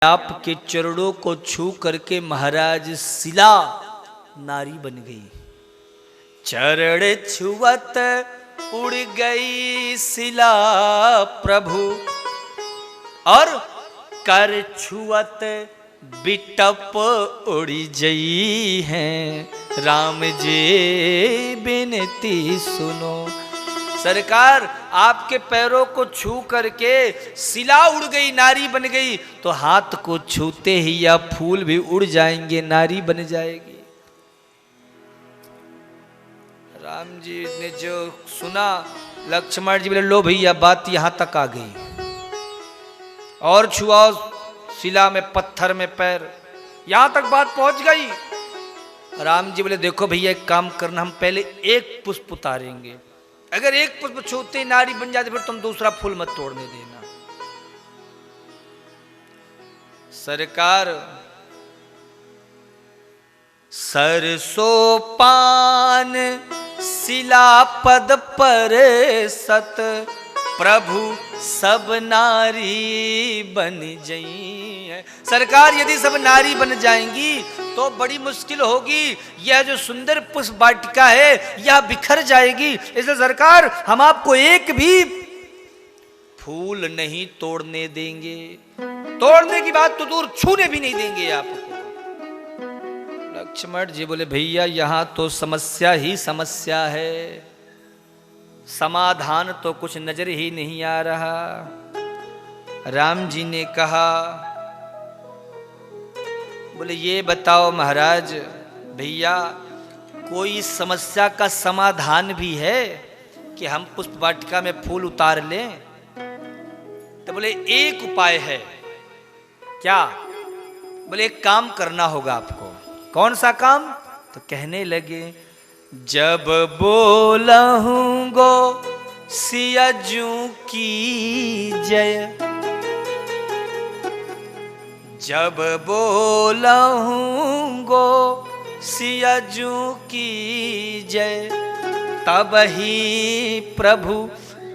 आपके चरणों को छू करके महाराज शिला नारी बन गई। चरण छुअत उड़ गई शिला प्रभु और कर छुअत बिटप उड़ी जई है। राम जी बिनती सुनो। सरकार आपके पैरों को छू करके शिला उड़ गई, नारी बन गई, तो हाथ को छूते ही या फूल भी उड़ जाएंगे, नारी बन जाएगी। राम जी ने जो सुना, लक्ष्मण जी बोले लो भैया बात यहां तक आ गई, और छुआओ शिला में, पत्थर में पैर, यहां तक बात पहुंच गई। राम जी बोले देखो भैया एक काम करना, हम पहले एक पुष्प उतारेंगे, अगर एक पुष्प छूते नारी बन जाती फिर तुम दूसरा फूल मत तोड़ने देना। सरकार सरसों पान शिला पद पर सत प्रभु सब नारी बन जई है। सरकार यदि सब नारी बन जाएंगी तो बड़ी मुश्किल होगी, यह जो सुंदर पुष्प वाटिका है यह बिखर जाएगी। इसलिए सरकार हम आपको एक भी फूल नहीं तोड़ने देंगे, तोड़ने की बात तो दूर, छूने भी नहीं देंगे आपको। लक्ष्मण जी बोले भैया यहां तो समस्या ही समस्या है, समाधान तो कुछ नजर ही नहीं आ रहा। राम जी ने कहा बोले ये बताओ महाराज, भैया कोई समस्या का समाधान भी है कि हम पुष्प वाटिका में फूल उतार लें? तो बोले एक उपाय है। क्या? बोले एक काम करना होगा आपको। कौन सा काम? तो कहने लगे जब बोलहूं गो सियाजू की जय, जब बोलहूं गो सियाजू की जय, तब ही प्रभु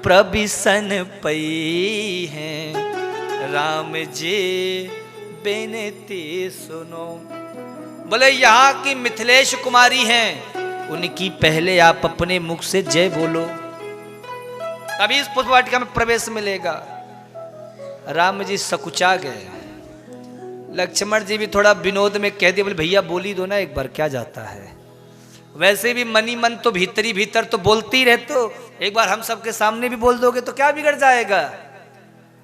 प्रबिसन पई हैं। राम जी बेनती सुनो। बोले यहाँ की मिथिलेश कुमारी हैं, उनकी पहले आप अपने मुख से जय बोलो, तभी इस पुष्प वाटिका में प्रवेश मिलेगा। राम जी सकुचा गए। लक्ष्मण जी भी थोड़ा विनोद में कह दिया बोले भैया बोली दो ना एक बार, क्या जाता है, वैसे भी मनी मन तो भीतरी भीतर तो बोलती रहते हो, एक बार हम सबके सामने भी बोल दोगे तो क्या बिगड़ जाएगा।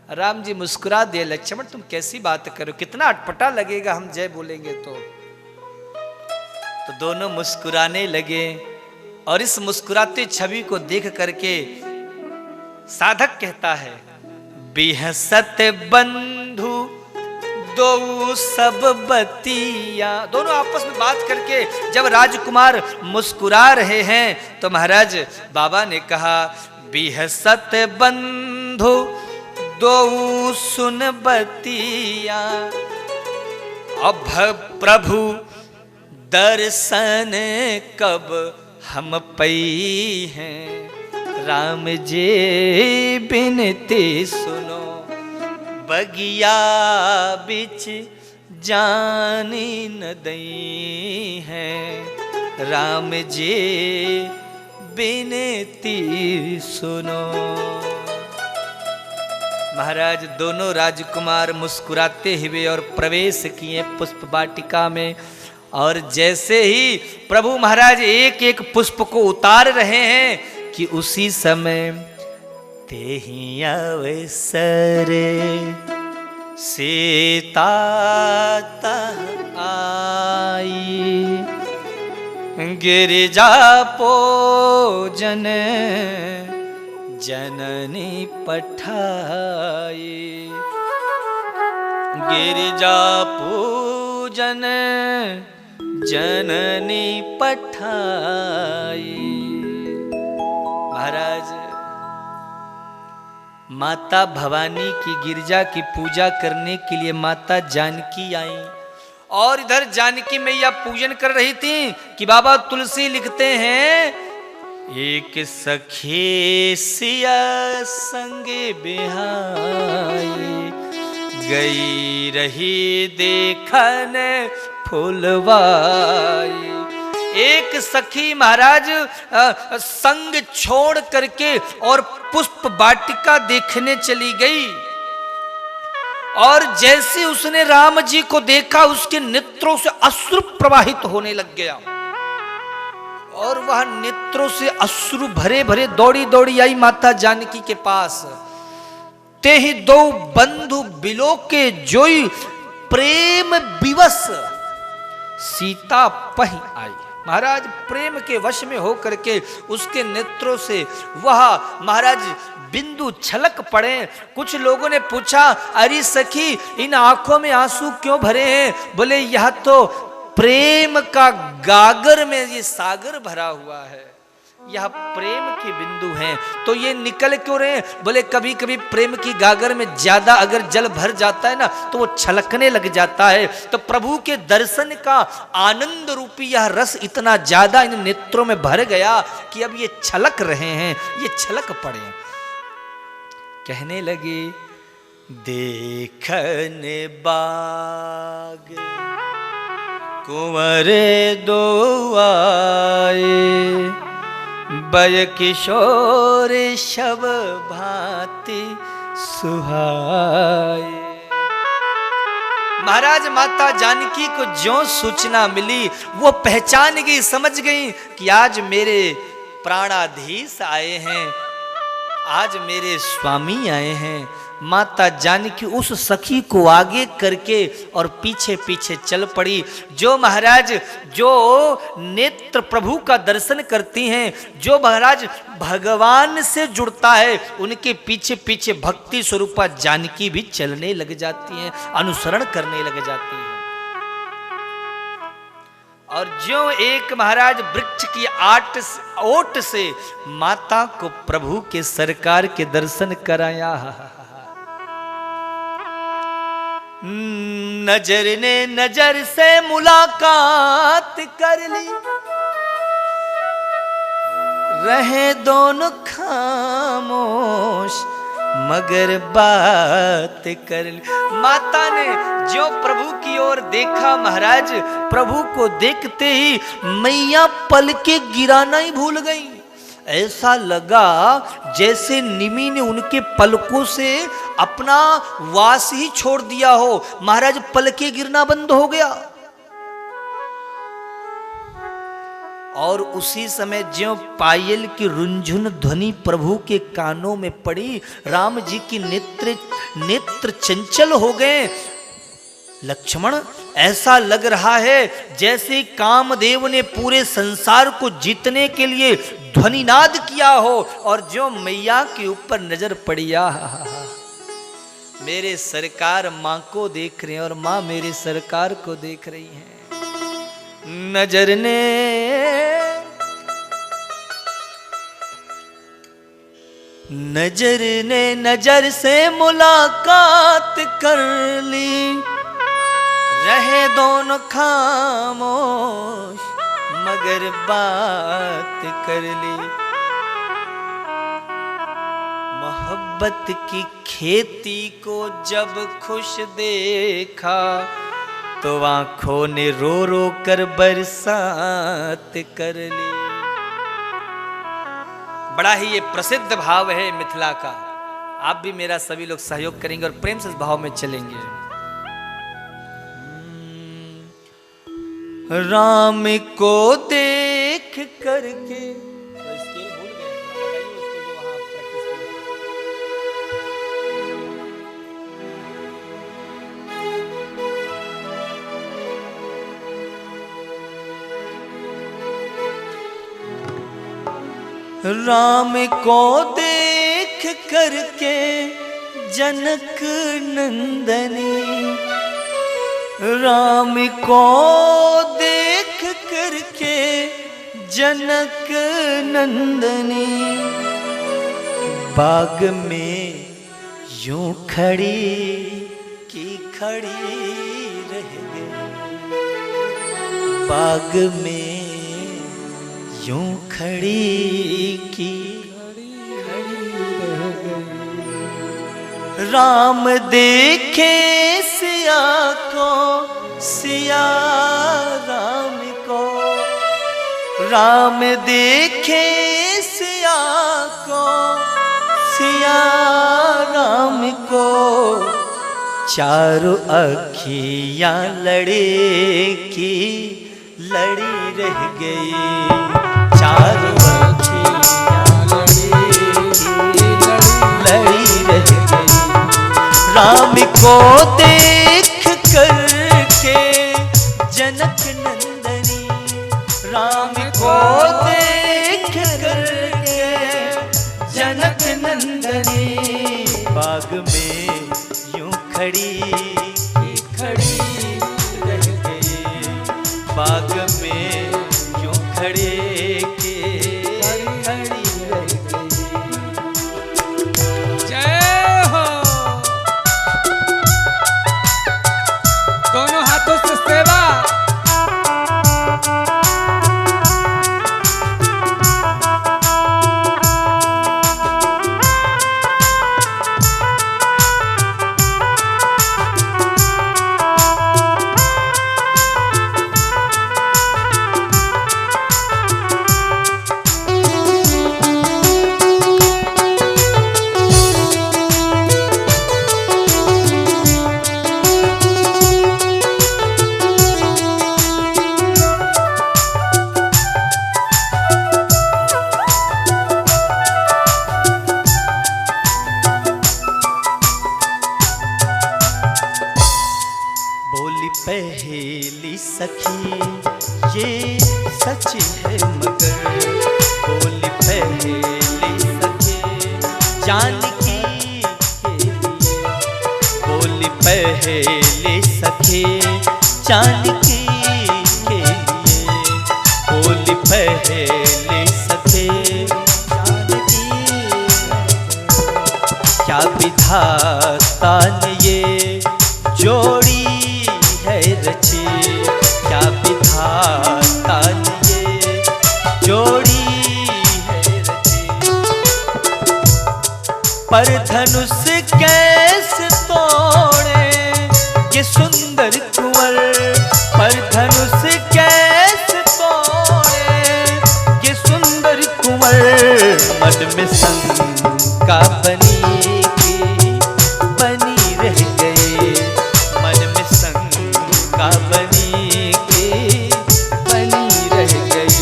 राम जी मुस्कुरा दिए, लक्ष्मण तुम कैसी बात करो, कितना अटपटा लगेगा हम जय बोलेंगे तो दोनों मुस्कुराने लगे। और इस मुस्कुराते छवि को देख करके साधक कहता है बिहसत बंधु दो सब बतिया। दोनों आपस में बात करके जब राजकुमार मुस्कुरा रहे हैं तो महाराज बाबा ने कहा बिहसत बंधु दो सुन बतिया, अब प्रभु दर्शन कब हम पई हैं। राम जी बिनती सुनो। बगिया बिच जानी न दई हैं। राम जी बिनती सुनो। महाराज दोनों राजकुमार मुस्कुराते हुए और प्रवेश किए पुष्प वाटिका में, और जैसे ही प्रभु महाराज एक एक पुष्प को उतार रहे हैं कि उसी समय तेहि अवसर सीता आई, गिरिजा पूजन जननी पठाई, गिरिजा पूजन जननी पठाई। महाराज माता भवानी की गिरजा की पूजा करने के लिए माता जानकी आई, और इधर जानकी मैया पूजन कर रही थी कि बाबा तुलसी लिखते हैं एक सखी सिया संगे बिहाई, गई रही देखन फुलवाई। एक सखी महाराज संग छोड़ करके और पुष्प वाटिका देखने चली गई, और जैसे उसने राम जी को देखा उसके नेत्रों से अश्रु प्रवाहित होने लग गया, और वह नेत्रों से अश्रु भरे भरे दौड़ी दौड़ी आई माता जानकी के पास। ते ही दो बंधु बिलो के जोई प्रेम विवश सीता पही आई। महाराज प्रेम के वश में होकर के उसके नेत्रों से वह महाराज बिंदु छलक पड़े। कुछ लोगों ने पूछा, अरे सखी इन आंखों में आंसू क्यों भरे हैं? बोले यह तो प्रेम का गागर में ये सागर भरा हुआ है, यह प्रेम के बिंदु हैं, तो ये निकल क्यों रहे हैं? बोले कभी कभी प्रेम की गागर में ज्यादा अगर जल भर जाता है ना तो वो छलकने लग जाता है। तो प्रभु के दर्शन का आनंद रूपी यह रस इतना ज्यादा इन नेत्रों में भर गया कि अब ये छलक रहे हैं, ये छलक पड़े। कहने लगे देखने बाग कुंवर दो आए, बय किशोर शब भांति सुहाए। महाराज माता जानकी को जो सूचना मिली वो पहचान गई, समझ गई कि आज मेरे प्राणाधीश आए हैं, आज मेरे स्वामी आए हैं। माता जानकी उस सखी को आगे करके और पीछे पीछे चल पड़ी। जो महाराज जो नेत्र प्रभु का दर्शन करती हैं, जो महाराज भगवान से जुड़ता है, उनके पीछे पीछे भक्ति स्वरूपा जानकी भी चलने लग जाती हैं, अनुसरण करने लग जाती हैं। और जो एक महाराज वृक्ष की ओट से माता को प्रभु के सरकार के दर्शन कराया। नजर ने नजर से मुलाकात कर ली, रहे दोनों खामोश मगर बात कर ली। माता ने जो प्रभु की ओर देखा, महाराज प्रभु को देखते ही मैया पल के गिराना ही भूल गई। ऐसा लगा जैसे निमि ने उनके पलकों से अपना वास ही छोड़ दिया हो। महाराज पलके गिरना बंद हो गया। और उसी समय ज्यों पायल की रुंझुन ध्वनि प्रभु के कानों में पड़ी, राम जी की नेत्र चंचल हो गए। लक्ष्मण ऐसा लग रहा है जैसे कामदेव ने पूरे संसार को जीतने के लिए ध्वनिनाद किया हो, और जो मैया के ऊपर नजर पड़ी, मेरे सरकार माँ को देख रहे हैं और माँ मेरे सरकार को देख रही हैं। नजर ने नजर से मुलाकात कर ली, रहे दोनों खामोश मगर बात कर ली। मोहब्बत की खेती को जब खुश देखा, तो आंखों ने रो रो कर बरसात कर ली। बड़ा ही ये प्रसिद्ध भाव है मिथिला का। आप भी मेरा सभी लोग सहयोग करेंगे और प्रेम से इस भाव में चलेंगे। राम को देख करके राम को देख करके जनक नंदनी, राम को देख करके जनक नंदनी, बाग में यूं खड़ी की खड़ी रह गई, बाग में यूं खड़ी की खड़ी रह गई। राम देखे सिया को, सिया राम को, राम देखे सिया को, सिया राम को, चारों अखियां लड़े की लड़ी रह गई, चारों अखियां लड़े की लड़ी रह गई। राम को देख करके जनक नंदनी, राम को देख करके जनक नंदनी, बाग में यूं खड़ी खड़ी रह गई, बाग में यूं खड़े के खड़ी रह गई। जय हो। दोनों हाथों से सेवा। पहेली सखी ये सच है मगर, बोली पहेली सखी जानकी के लिए, बोली पहेली सखी जानकी के लिए, बोली पहेली सखी जानकी। क्या विधाता ने ये जोड़ी है रची, क्या विधाता ने ये जोड़ी है रची। पर धनुष कैसे तोड़े ये सुंदर कुंवर, पर धनुष कैसे तोड़े ये सुंदर कुंवर, मन में शंका बनी की बनी रह गई, मन में शंका बनी की बनी रह गई।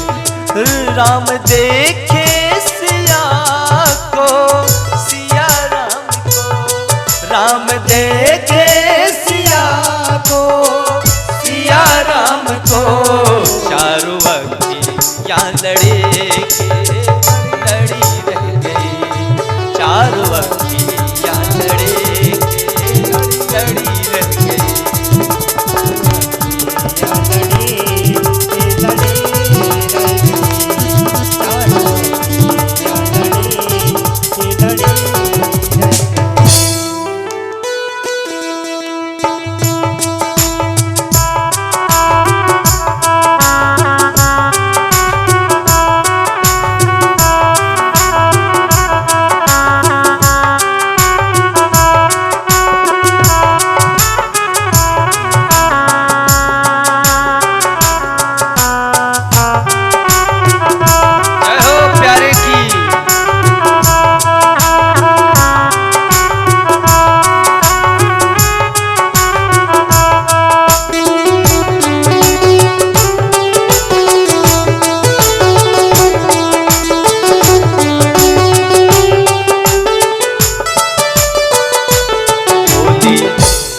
राम देखे सिया को, सिया राम को, राम देखे सिया को, सिया राम को, चारों अखियां लड़े के लड़ी रह गई, चारों अखियां लड़े के लड़ी रह गई।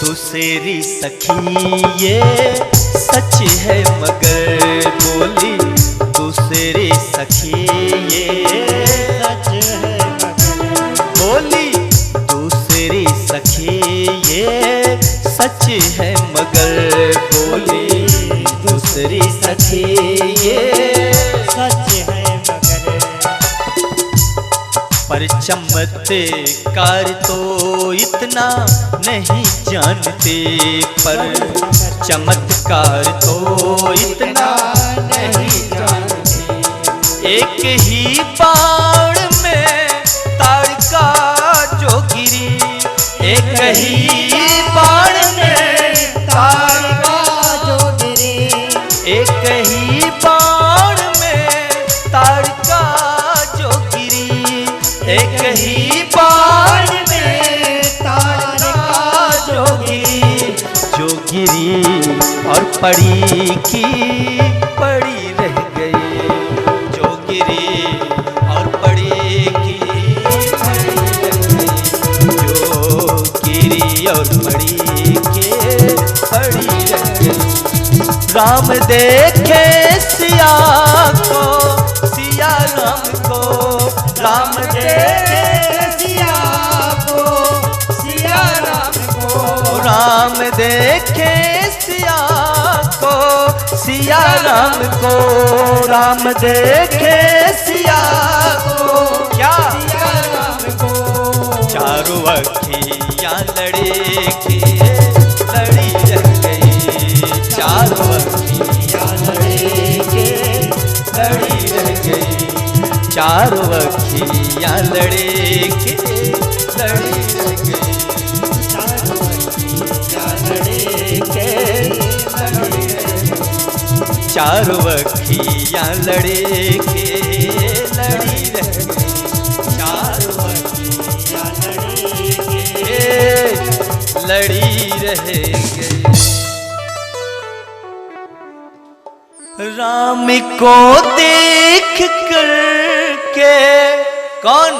दूसरी सखी ये सच है मगर, बोली दूसरी सखी ये सच है मगर, बोली दूसरी सखी ये सच है मगर, बोली दूसरी सखी ये सच है मगर। पर चमत्कार तो इतना नहीं जानते, पर चमत्कार तो इतना नहीं जानते। एक ही बाण में ताड़का जो गिरी, एक ही बाण में यही बाण में तार का जोगी, जो गिरी और पड़ी की पड़ी रह गई, जो गिरी और पड़ी की पड़ी रह गई, जो गिरी और पड़ी के पड़ी रह गई। राम देखे सिया को, सिया राम को, राम देखे सिया को, सिया राम को, राम देखे सिया को, सिया राम को, राम देखे सिया को, क्या सिया राम को, चारों अखियां लड़े के लड़ी रह गई, चारों अखियां लड़े के लड़ी रह गई, चारों अखियां लड़े के लड़ी रह गई, चारों अखियां लड़े के लड़ी रह गई, चारों अखियां लड़े के लड़ी रह गई, चारों अखियां लड़े के लड़ी रह गई। राम को देख कर के कौन,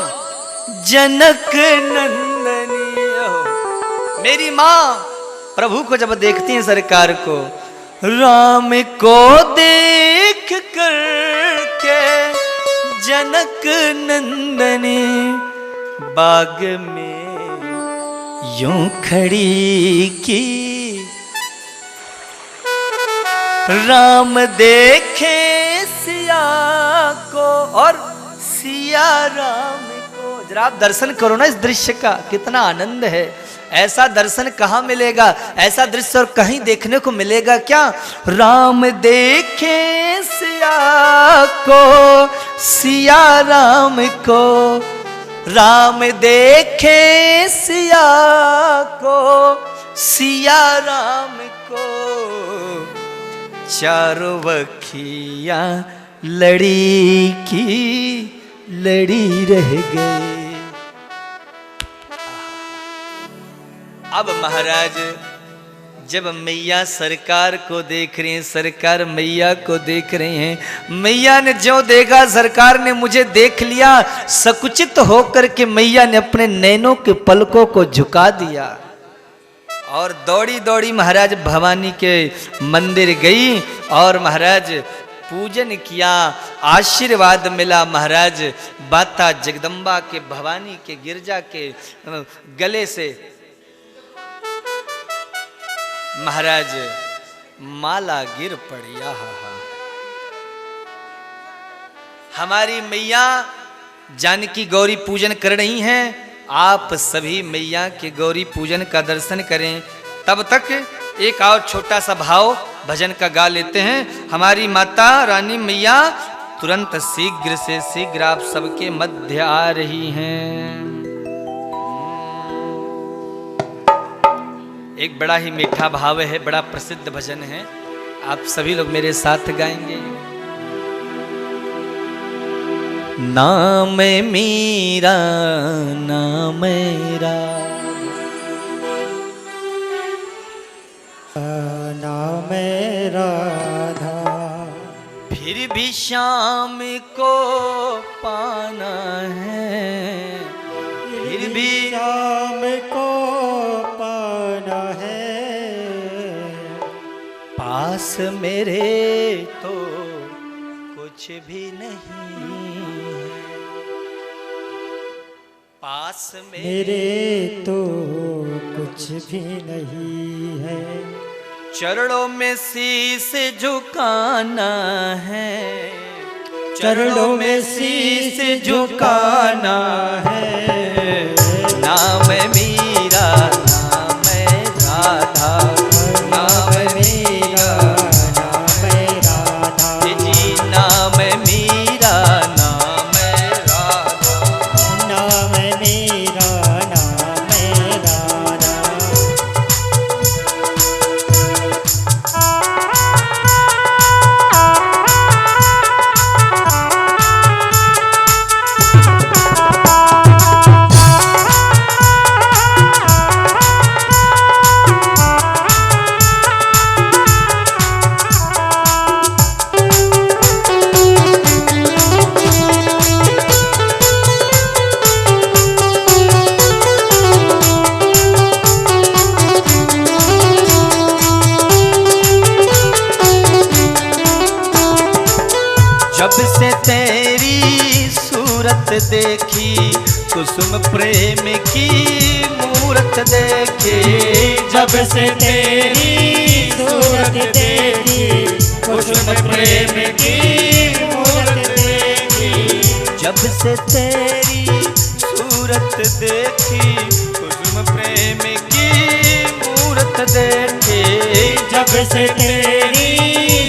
जनक नंदनी, मेरी माँ प्रभु को जब देखती है सरकार को, राम को देख कर के जनक नंदनी बाग में यूं खड़ी की, राम देखे सिया को और सिया राम को। जरा आप दर्शन करो ना इस दृश्य का, कितना आनंद है। ऐसा दर्शन कहाँ मिलेगा, ऐसा दृश्य और कहीं देखने को मिलेगा क्या। राम देखे सिया को, सिया राम को, राम देखे सिया को, सिया राम को, चारों अखियां लड़ी की लड़ी रह गई। अब महाराज जब मैया सरकार को देख रहे हैं, सरकार मैया को देख रहे हैं, मैया ने जो देखा सरकार ने मुझे देख लिया, सकुचित होकर के मैया ने अपने नैनों के पलकों को झुका दिया और दौड़ी दौड़ी महाराज भवानी के मंदिर गई और महाराज पूजन किया, आशीर्वाद मिला। महाराज माता जगदम्बा के, भवानी के, गिरजा के गले से महाराज माला गिर पड़ी। हमारी मैया जानकी गौरी पूजन कर रही हैं, आप सभी मैया के गौरी पूजन का दर्शन करें। तब तक एक और छोटा सा भाव भजन का गा लेते हैं। हमारी माता रानी मैया तुरंत शीघ्र से शीघ्र आप सबके मध्य आ रही हैं। एक बड़ा ही मीठा भाव है, बड़ा प्रसिद्ध भजन है, आप सभी लोग मेरे साथ गाएंगे। नाम मीरा नाम राधा, नाम राधा, फिर भी श्याम को पाना है, फिर भी श्याम को पाना है, पास मेरे तो कुछ भी नहीं, पास मेरे तो कुछ भी नहीं है, चरणों में शीस झुकाना है, चरणों में शीस झुकाना है। नाम मीरा नाम राधा, नाम मीरा नाम राधा, जी नाम मीरा नाम राधा, नाम मेरा नाम राधा। जब से तेरी सूरत देखी कुसुम प्रेम की मूरत देखी। जब से तेरी सूरत देखी कुसुम प्रेम की मूरत देखी। जब से तेरी सूरत देखी कुसुम प्रेम की मूरत देखी। जब से तेरी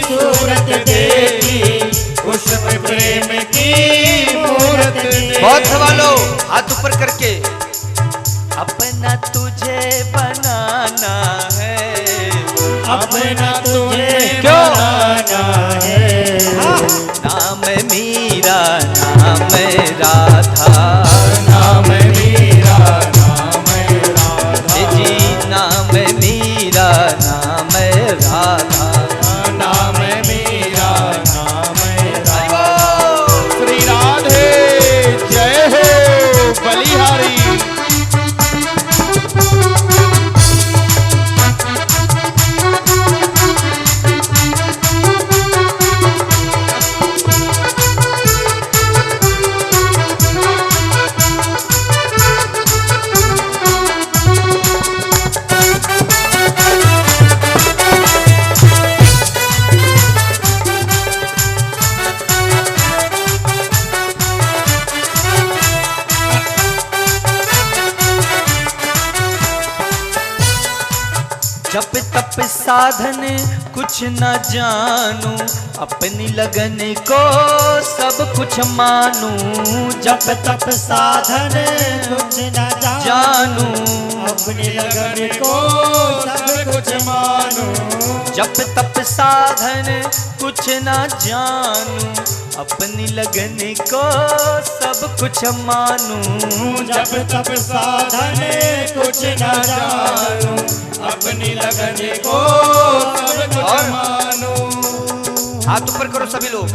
सूरत देखी कुसुम प्रेम की मूरत देखी। बहुत सवालों हाथ ऊपर करके अपना तुझे बनाना है। अपना तुझे क्यों? बनाना है। नाम मीरा नाम राधा नाम मीरा नाम राधा। जी नाम मीरा नाम राधा नाम मीरा नाम राधा। श्री राधे जय हो बलिहारी। जप तप साधन कुछ न जानू अपनी लगन को सब कुछ मानू। जप तप साधन कुछ न जानू अपनी लगन को सब कुछ मानो। जप तप साधन कुछ न जानू अपनी लगन को सब कुछ मानू। जप तप साधन कुछ न जानो अपनी लगन को सब कुछ मानो। हाथ ऊपर करो सभी लोग।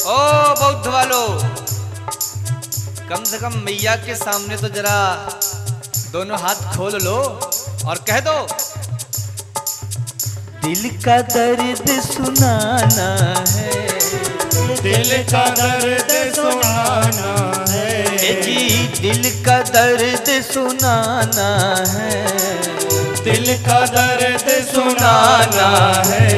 ओ बौद्ध वालों, कम से कम मैया के सामने तो जरा दोनों हाथ खोल लो और कह दो दिल का दर्द सुनाना है। दिल का दर्द सुनाना है। जी दिल का दर्द सुनाना है। दिल का दर्द सुनाना है।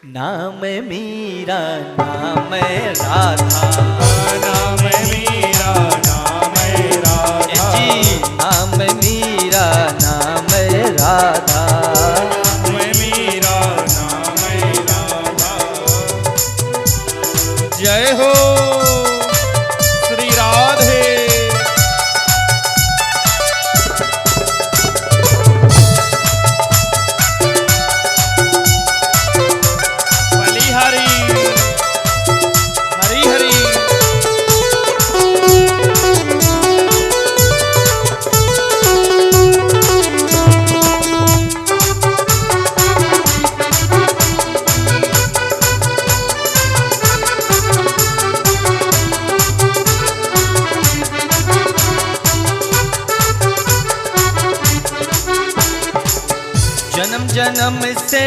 नाम मीरा नाम राधा नाम मीरा नाम राधा। जी नाम मीरा नाम राधा नाम मीरा नाम राधा। जय हो श्री राधे। बलिहारी हरी हरी। जन्म जन्म से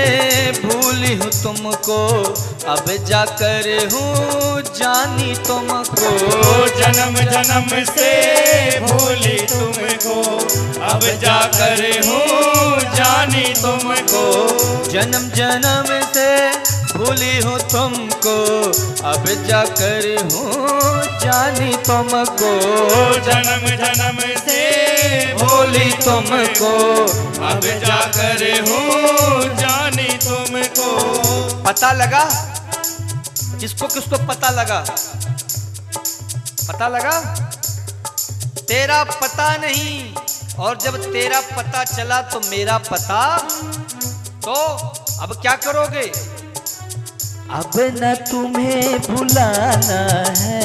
भूली हूँ तुमको अब जाकर हूँ जानी तुमको। जन्म जन्म से भूली तुमको अब जाकर हूँ जानी तुमको। जन्म जन्म से भूली हूँ तुमको अब जाकर हूँ जानी तुमको। जन्म जन्म से भूली तुमको अब जाकर हूँ जानी तुमको। पता लगा किसको किसको पता लगा? पता लगा? तेरा पता नहीं, और जब तेरा पता चला तो मेरा पता, तो अब क्या करोगे? अब न तुम्हें भुलाना है,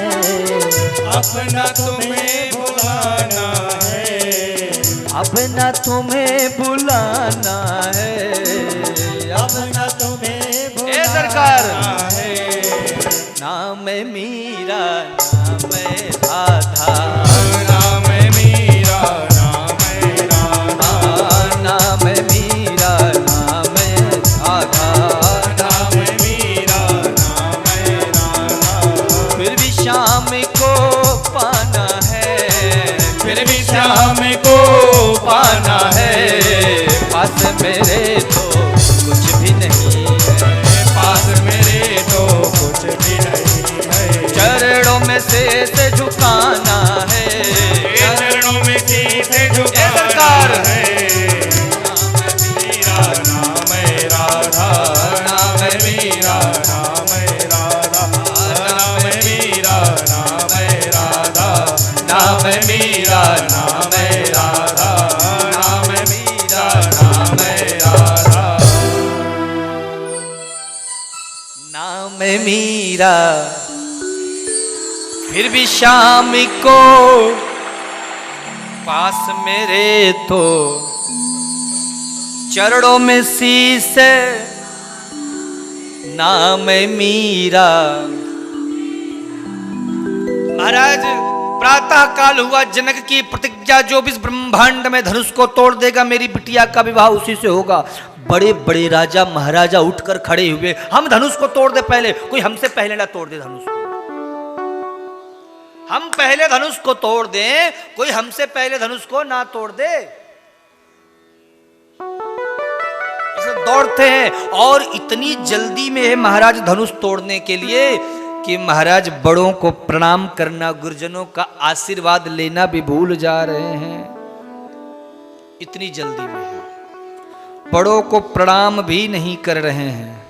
अब न तुम्हें भुलाना है, अब न तुम्हें भुलाना है, अब न तुम्हें भुलाना सरकार है। नाम मीरा नाम राधा, नाम मीरा नाम है राधा, नाम मीरा नाम राधा, नाम मीरा नाम है राधा। फिर भी शाम को पाना है, फिर भी श्याम को पाना है, पास मेरे तो कुछ भी नहीं है, पास मेरे तो कुछ भी नहीं है। चरणों में से झुकाना है, चरणों में शीश झुकाना सरकार। है। मीरा नाम है राधा, नाम मीरा नाम है राधा, नाम मीरा नाम है राधा, नाम मीरा नाम है राधा, नाम मीरा नाम है राधा। नाम मीरा फिर भी शाम को पास मेरे तो चरणों में शीश, नाम मीरा। महाराज प्रातः काल हुआ, जनक की प्रतिज्ञा, जो भी इस ब्रह्मांड में धनुष को तोड़ देगा मेरी बिटिया का विवाह उसी से होगा। बड़े बड़े राजा महाराजा उठकर खड़े हुए, हम धनुष को तोड़ दे पहले, कोई हमसे पहले ना तोड़ दे धनुष को, हम पहले धनुष को तोड़ दें, कोई हमसे पहले धनुष को ना तोड़ दे। ऐसे दौड़ते हैं और इतनी जल्दी में है महाराज धनुष तोड़ने के लिए कि महाराज बड़ों को प्रणाम करना, गुरुजनों का आशीर्वाद लेना भी भूल जा रहे हैं। इतनी जल्दी में है, बड़ों को प्रणाम भी नहीं कर रहे हैं।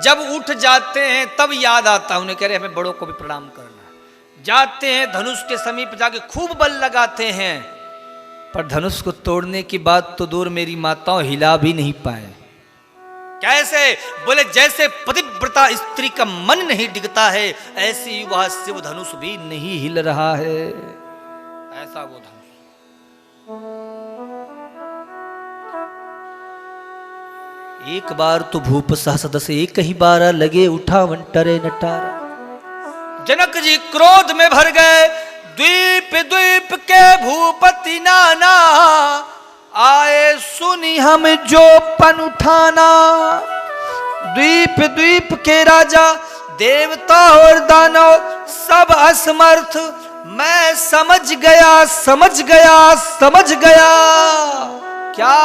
जब उठ जाते हैं तब याद आता है उन्हें, कह रहे हमें बड़ों को भी प्रणाम करना है। जाते हैं धनुष के समीप जाके खूब बल लगाते हैं, पर धनुष को तोड़ने की बात तो दूर, मेरी माताओं हिला भी नहीं पाए। कैसे? बोले जैसे पतिव्रता स्त्री का मन नहीं डिगता है, ऐसी वह शिव धनुष भी नहीं हिल रहा है। ऐसा वो धनुष। एक बार तो भूप सहसदस एक ही बार लगे उठा वंटरे नटारा। जनक जी क्रोध में भर गए, द्वीप द्वीप के भूपति नाना, आए सुनी हम जो पन उठाना। द्वीप द्वीप के राजा देवता और दानव सब असमर्थ, मैं समझ गया समझ गया समझ गया। क्या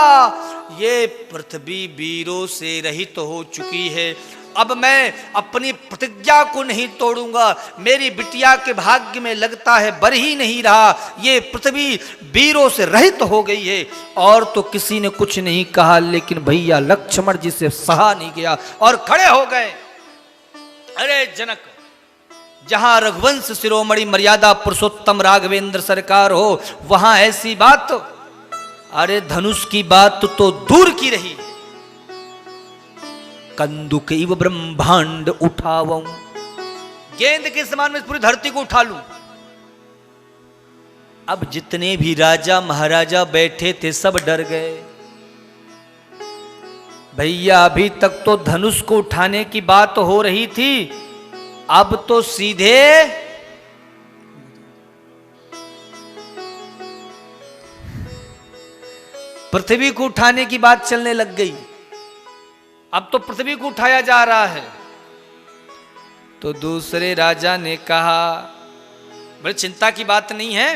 ये पृथ्वी वीरों से रहित हो चुकी है, अब मैं अपनी प्रतिज्ञा को नहीं तोड़ूंगा। मेरी बिटिया के भाग्य में लगता है बर ही नहीं रहा, ये पृथ्वी वीरों से रहित हो गई है। और तो किसी ने कुछ नहीं कहा, लेकिन भैया लक्ष्मण जी से सहा नहीं गया और खड़े हो गए। अरे जनक, जहां रघुवंश शिरोमणि मर्यादा पुरुषोत्तम राघवेंद्र सरकार हो, वहां ऐसी बात, अरे धनुष की बात तो दूर की रही, कंदुक इव ब्रह्मांड उठाऊं, गेंद के समान में पूरी धरती को उठा लूं। अब जितने भी राजा महाराजा बैठे थे सब डर गए। भैया अभी तक तो धनुष को उठाने की बात हो रही थी, अब तो सीधे पृथ्वी को उठाने की बात चलने लग गई। अब तो पृथ्वी को उठाया जा रहा है। तो दूसरे राजा ने कहा, बोले चिंता की बात नहीं है।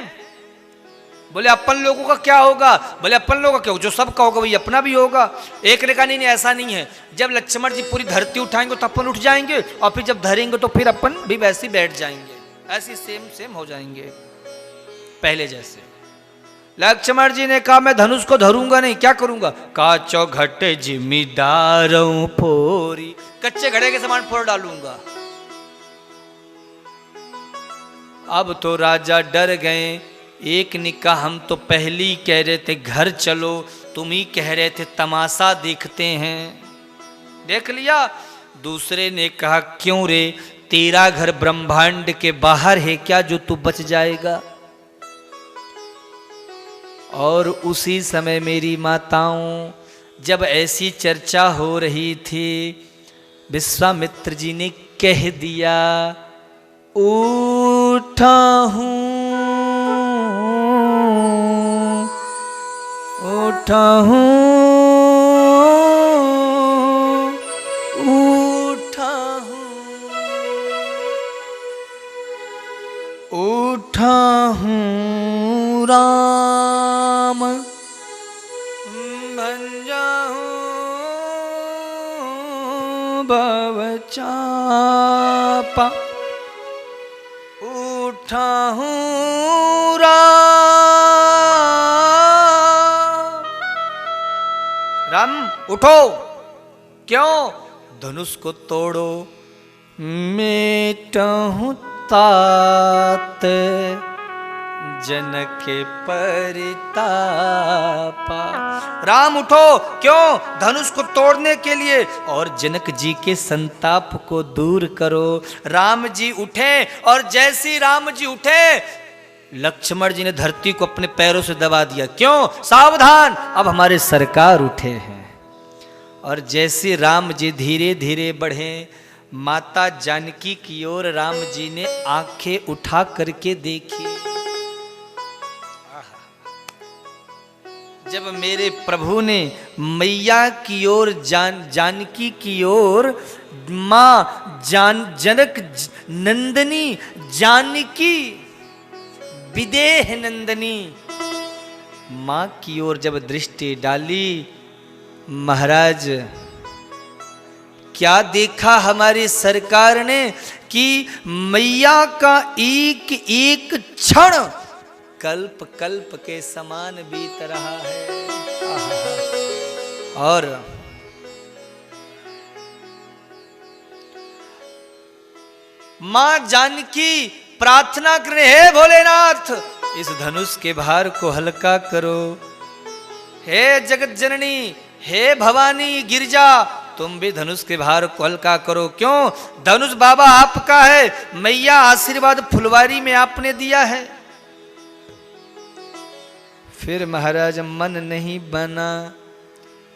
बोले अपन लोगों का क्या होगा? बोले अपन लोगों का क्या, जो सबका होगा वही अपना भी होगा। एक ने कहा नहीं नहीं ऐसा नहीं है, जब लक्ष्मण जी पूरी धरती उठाएंगे तो अपन उठ जाएंगे, और फिर जब धरेंगे तो फिर अपन भी वैसे ही बैठ जाएंगे, ऐसे सेम सेम हो जाएंगे पहले जैसे। लक्ष्मण जी ने कहा मैं धनुष को धरूंगा नहीं, क्या करूंगा? काचो घटे जिम्मेदारों फोरी, कच्चे घड़े के समान फोड़ डालूंगा। अब तो राजा डर गए। एक ने कहा हम तो पहले ही कह रहे थे घर चलो, तुम ही कह रहे थे तमाशा देखते हैं, देख लिया। दूसरे ने कहा क्यों रे, तेरा घर ब्रह्मांड के बाहर है क्या जो तू बच जाएगा? और उसी समय मेरी माताओं, जब ऐसी चर्चा हो रही थी, विश्वामित्र जी ने कह दिया, उठा हूँ उठा हूँ उठा हूँ उठा हूँ राम भंजा हूँ भव चापा, उठा हूँ राम उठो, क्यों? धनुष को तोड़ो, मेटहूँ तात जनक परितापा। राम उठो, क्यों? धनुष को तोड़ने के लिए, और जनक जी के संताप को दूर करो। राम जी उठे, और जैसे राम जी उठे, लक्ष्मण जी ने धरती को अपने पैरों से दबा दिया। क्यों? सावधान, अब हमारे सरकार उठे हैं। और जैसे राम जी धीरे धीरे बढ़े, माता जानकी की ओर राम जी ने आंखें उठा करके देखी। जब मेरे प्रभु ने मैया की ओर जानकी की ओर, मां जनक नंदनी जानकी विदेह नंदनी मां की ओर जब दृष्टि डाली, महाराज क्या देखा हमारी सरकार ने कि मैया का एक एक क्षण कल्प कल्प के समान बीत रहा है। और मां जानकी प्रार्थना करे, हे भोलेनाथ इस धनुष के भार को हल्का करो। हे जगत जननी, हे भवानी गिरजा, तुम भी धनुष के भार को हल्का करो। क्यों? धनुष बाबा आपका है, मैया आशीर्वाद फुलवारी में आपने दिया है। फिर महाराज मन नहीं बना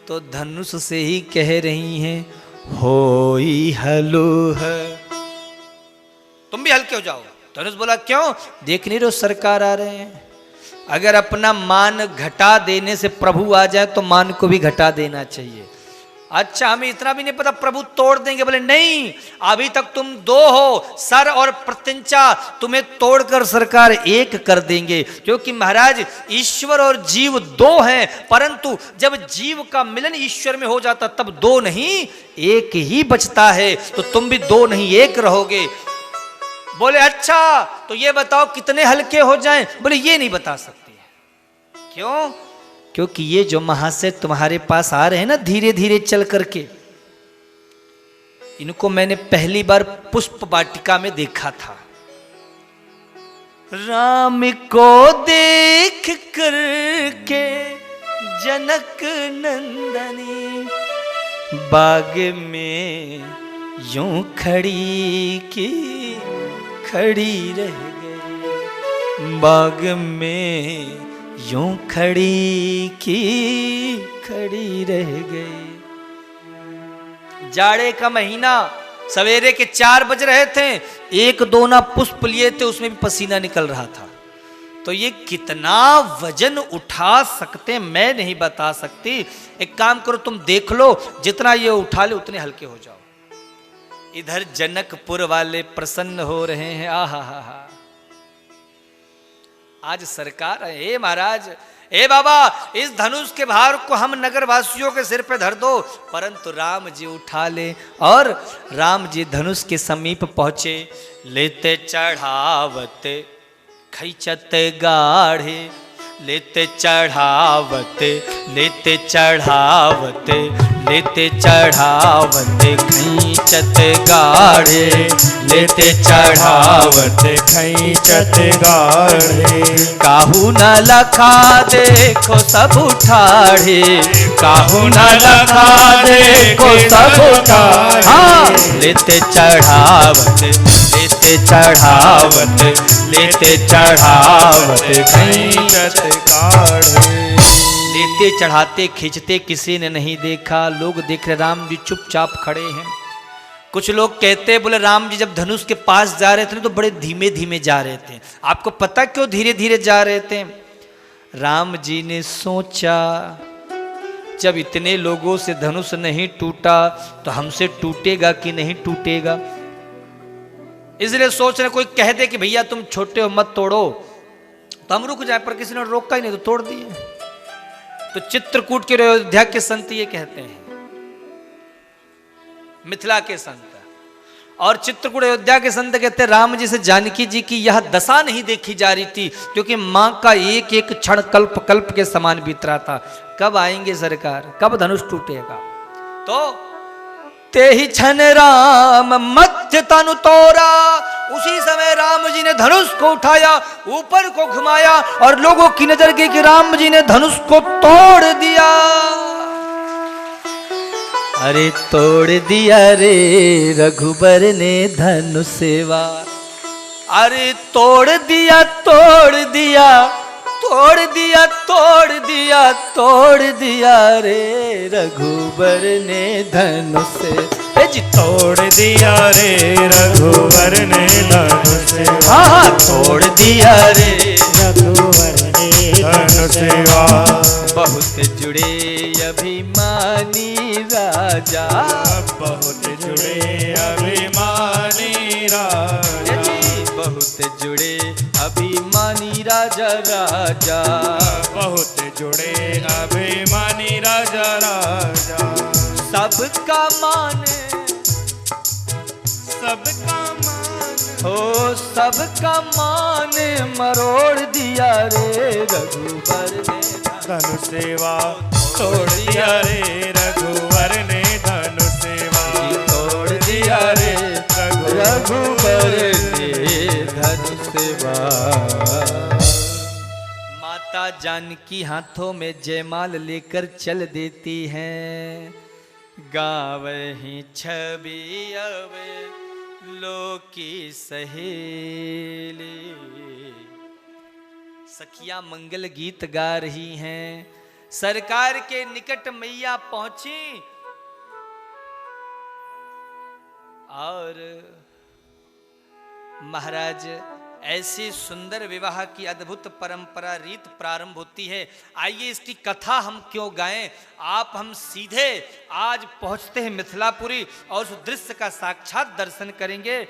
तो धनुष से ही कह रही हैं, होई हलुह। तुम भी हल्के हो जाओ। धनुष बोला, क्यों? देख नहीं रहे सरकार आ रहे हैं। अगर अपना मान घटा देने से प्रभु आ जाए तो मान को भी घटा देना चाहिए। अच्छा, हमें इतना भी नहीं पता प्रभु तोड़ देंगे। बोले नहीं, अभी तक तुम दो हो, सर और प्रत्यंचा, तुम्हें तोड़कर सरकार एक कर देंगे। क्योंकि महाराज ईश्वर और जीव दो हैं, परंतु जब जीव का मिलन ईश्वर में हो जाता तब दो नहीं एक ही बचता है। तो तुम भी दो नहीं एक रहोगे। बोले अच्छा, तो ये बताओ कितने हल्के हो जाएं? बोले ये नहीं बता सकती। क्यों? क्योंकि ये जो महाशय तुम्हारे पास आ रहे हैं ना धीरे धीरे चल करके, इनको मैंने पहली बार पुष्प वाटिका में देखा था। राम को देख करके जनक नंदनी बाग में यूं खड़ी की खड़ी रह गई। बाग में यूं खड़ी की खड़ी रह गई। जाड़े का महीना, सवेरे के 4 बज रहे थे, एक दोना पुष्प लिए थे, उसमें भी पसीना निकल रहा था। तो ये कितना वजन उठा सकते मैं नहीं बता सकती। एक काम करो, तुम देख लो, जितना ये उठा ले उतने हल्के हो जाओ। इधर जनकपुर वाले प्रसन्न हो रहे हैं। आहा हा हा, आज सरकार है। हे महाराज, हे बाबा, इस धनुष के भार को हम नगर वासियों के सिर पे धर दो, परंतु राम जी उठा ले। और राम जी धनुष के समीप पहुंचे। लेते चढ़ावत खैचत गाढ़े, लेते चढ़ावत लेते चढ़ावत लेते चढ़ावत खैचत गाढ़े, लेते चढ़ावत खैचत गाढ़े। काहू न लखा देखो सब उठाड़े, काहू न लखा देखो सब उठाड़े। हाँ, लेते चढ़ावत लेते चढ़ावत लेते चढ़ावत खैचत गाढ़े। लेते चढ़ाते खींचते किसी ने नहीं देखा। लोग देख रहे, राम जी चुपचाप खड़े हैं। कुछ लोग कहते हैं बोले राम जी जब धनुष के पास जा रहे थे तो बड़े धीमे धीमे जा रहे थे। आपको पता क्यों धीरे धीरे जा रहे थे? राम जी ने सोचा जब इतने लोगों से धनुष नहीं टूटा तो हमसे टूटेगा कि नहीं टूटेगा, इसलिए सोच रहे कोई कह दे कि भैया तुम छोटे हो मत तोड़ो तो हम रुक जाए, पर किसी ने रोका ही नहीं तो तोड़ दिए। तो चित्रकूट के अयोध्या के संत ये कहते हैं, मिथिला के संत और चित्रकूट अयोध्या के संत कहते हैं राम जी से जानकी जी की यह दशा नहीं देखी जा रही थी, क्योंकि मां का एक एक क्षण कल्प कल्प के समान बीत रहा था। कब आएंगे सरकार, कब धनुष टूटेगा? तो ते ही क्षण राम मध्य तनु तोरा, उसी समय राम जी ने धनुष को उठाया, ऊपर को घुमाया और लोगों की नजर गई कि राम जी ने धनुष को तोड़ दिया। अरे तोड़ दिया रे रघुबर ने धनुष सेवा, अरे तोड़ दिया तोड़ दिया तोड़ दिया तोड़ दिया तोड़ दिया रे रघुबर ने धनुष जी तोड़ दिया रे रघुवर ने धनुष, हाँ तोड़ दिया रे रघुवर ने धनुष। बहुत जुड़े अभिमानी राजा, बहुत जुड़े अभिमानी राजा, बहुत जुड़े अभिमानी राजा राजा, बहुत जुड़े अभिमानी राजा राजा। सबका मान सबका मान हो सबका मान मरोड़ दिया रे रघुबर ने धनु सेवा, तोड़ दिया रे रघुवर ने धनु सेवा, तोड़ दिया रे रघुबर ने धनु सेवा। माता जानकी हाथों में जयमाल लेकर चल देती हैं, गावहीं छवि अवे लोकी सहेली। सखियां मंगल गीत गा रही हैं, सरकार के निकट मैया पहुंची और महाराज ऐसी सुंदर विवाह की अद्भुत परंपरा रीत प्रारंभ होती है। आइए इसकी कथा हम क्यों गाएं, आप हम सीधे आज पहुंचते हैं मिथिलापुरी और उस दृश्य का साक्षात दर्शन करेंगे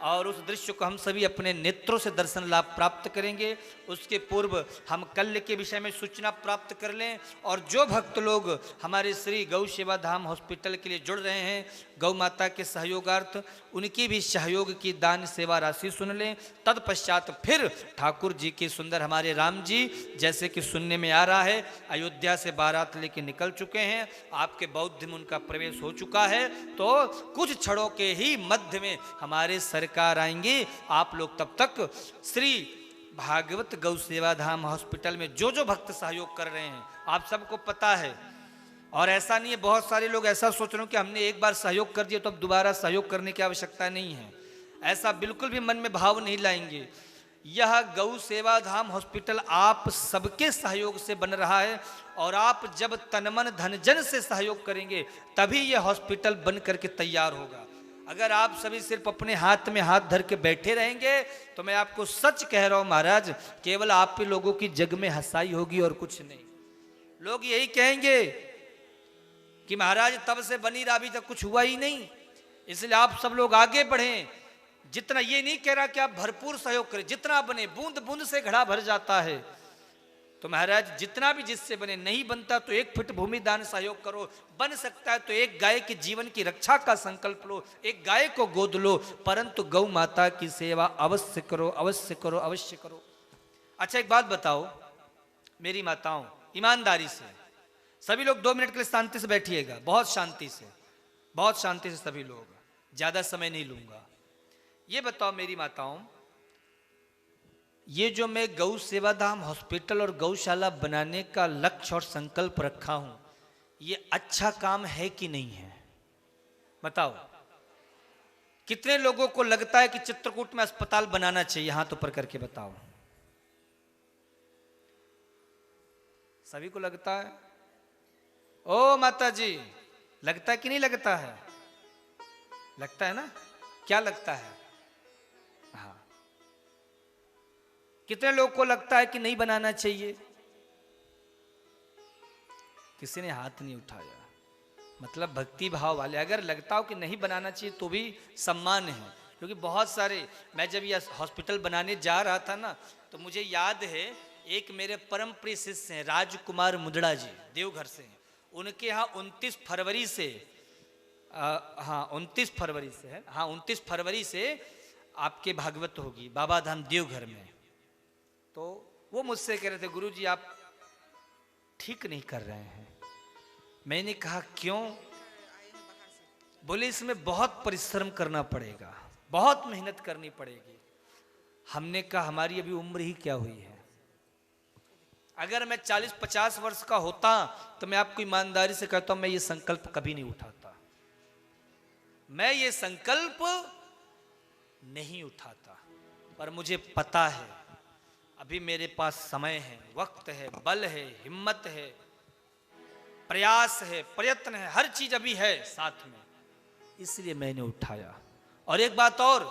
और उस दृश्य को हम सभी अपने नेत्रों से दर्शन लाभ प्राप्त करेंगे। उसके पूर्व हम कल्य के विषय में सूचना प्राप्त कर लें और जो भक्त लोग हमारे श्री गौ सेवा धाम हॉस्पिटल के लिए जुड़ रहे हैं गौ माता के सहयोगार्थ, उनकी भी सहयोग की दान सेवा राशि सुन लें। तत्पश्चात फिर ठाकुर जी के सुंदर हमारे राम जी, जैसे कि सुनने में आ रहा है अयोध्या से बारात लेके निकल चुके हैं, आपके बौद्ध में उनका प्रवेश हो चुका है, तो कुछ क्षणों के ही मध्य में हमारे सरकार आएंगे। आप लोग तब तक श्री भागवत गौ सेवा धाम हॉस्पिटल में जो जो भक्त सहयोग कर रहे हैं आप सबको पता है, और ऐसा नहीं है बहुत सारे लोग ऐसा सोच रहे हो कि हमने एक बार सहयोग कर दिया तो अब दोबारा सहयोग करने की आवश्यकता नहीं है। ऐसा बिल्कुल भी मन में भाव नहीं लाएंगे। यह गौ सेवा धाम हॉस्पिटल आप सबके सहयोग से बन रहा है और आप जब तनमन धनजन से सहयोग करेंगे तभी यह हॉस्पिटल बन करके तैयार होगा। अगर आप सभी सिर्फ अपने हाथ में हाथ धर के बैठे रहेंगे तो मैं आपको सच कह रहा हूं महाराज, केवल आप ही लोगों की जग में हंसाई होगी और कुछ नहीं। लोग यही कहेंगे कि महाराज तब से बनी रहा अभी तक कुछ हुआ ही नहीं, इसलिए आप सब लोग आगे बढ़ें। जितना, ये नहीं कह रहा कि आप भरपूर सहयोग करें, जितना बने, बूंद बूंद से घड़ा भर जाता है, तो महाराज जितना भी जिससे बने, नहीं बनता तो 1 फुट भूमि दान सहयोग करो, बन सकता है तो एक गाय के जीवन की रक्षा का संकल्प लो, एक गाय को गोद लो, परंतु गौ माता की सेवा अवश्य करो, अवश्य करो, अवश्य करो। अच्छा एक बात बताओ मेरी माताओं, ईमानदारी से सभी लोग 2 मिनट के लिए शांति से बैठिएगा, बहुत शांति से, बहुत शांति से सभी लोग, ज्यादा समय नहीं लूंगा। ये बताओ मेरी माताओं, ये जो मैं गौ सेवा धाम हॉस्पिटल और गौशाला बनाने का लक्ष्य और संकल्प रखा हूं, ये अच्छा काम है कि नहीं है? बताओ कितने लोगों को लगता है कि चित्रकूट में अस्पताल बनाना चाहिए? हाथ ऊपर करके बताओ। सभी को लगता है? ओ माता जी, लगता है कि नहीं लगता है? लगता है ना? क्या लगता है? हाँ, कितने लोग को लगता है कि नहीं बनाना चाहिए? किसी ने हाथ नहीं उठाया। मतलब भक्ति भाव वाले, अगर लगता हो कि नहीं बनाना चाहिए तो भी सम्मान है, क्योंकि बहुत सारे, मैं जब ये हॉस्पिटल बनाने जा रहा था ना, तो मुझे याद है एक मेरे परम प्रिय शिष्य हैं राजकुमार मुंदड़ा जी, देवघर से हैं। उनके यहाँ 29 फरवरी से हाँ 29 फरवरी से है, हाँ 29 फरवरी से आपके भागवत होगी बाबा धाम देवघर में। तो वो मुझसे कह रहे थे, गुरुजी आप ठीक नहीं कर रहे हैं। मैंने कहा क्यों? बोले इसमें बहुत परिश्रम करना पड़ेगा, बहुत मेहनत करनी पड़ेगी। हमने कहा हमारी अभी उम्र ही क्या हुई है? अगर मैं 40-50 वर्ष का होता तो मैं आपको ईमानदारी से कहता हूं मैं ये संकल्प कभी नहीं उठाता, मैं ये संकल्प नहीं उठाता। पर मुझे पता है अभी मेरे पास समय है, वक्त है, बल है, हिम्मत है, प्रयास है, प्रयत्न है, हर चीज अभी है साथ में, इसलिए मैंने उठाया। और एक बात और,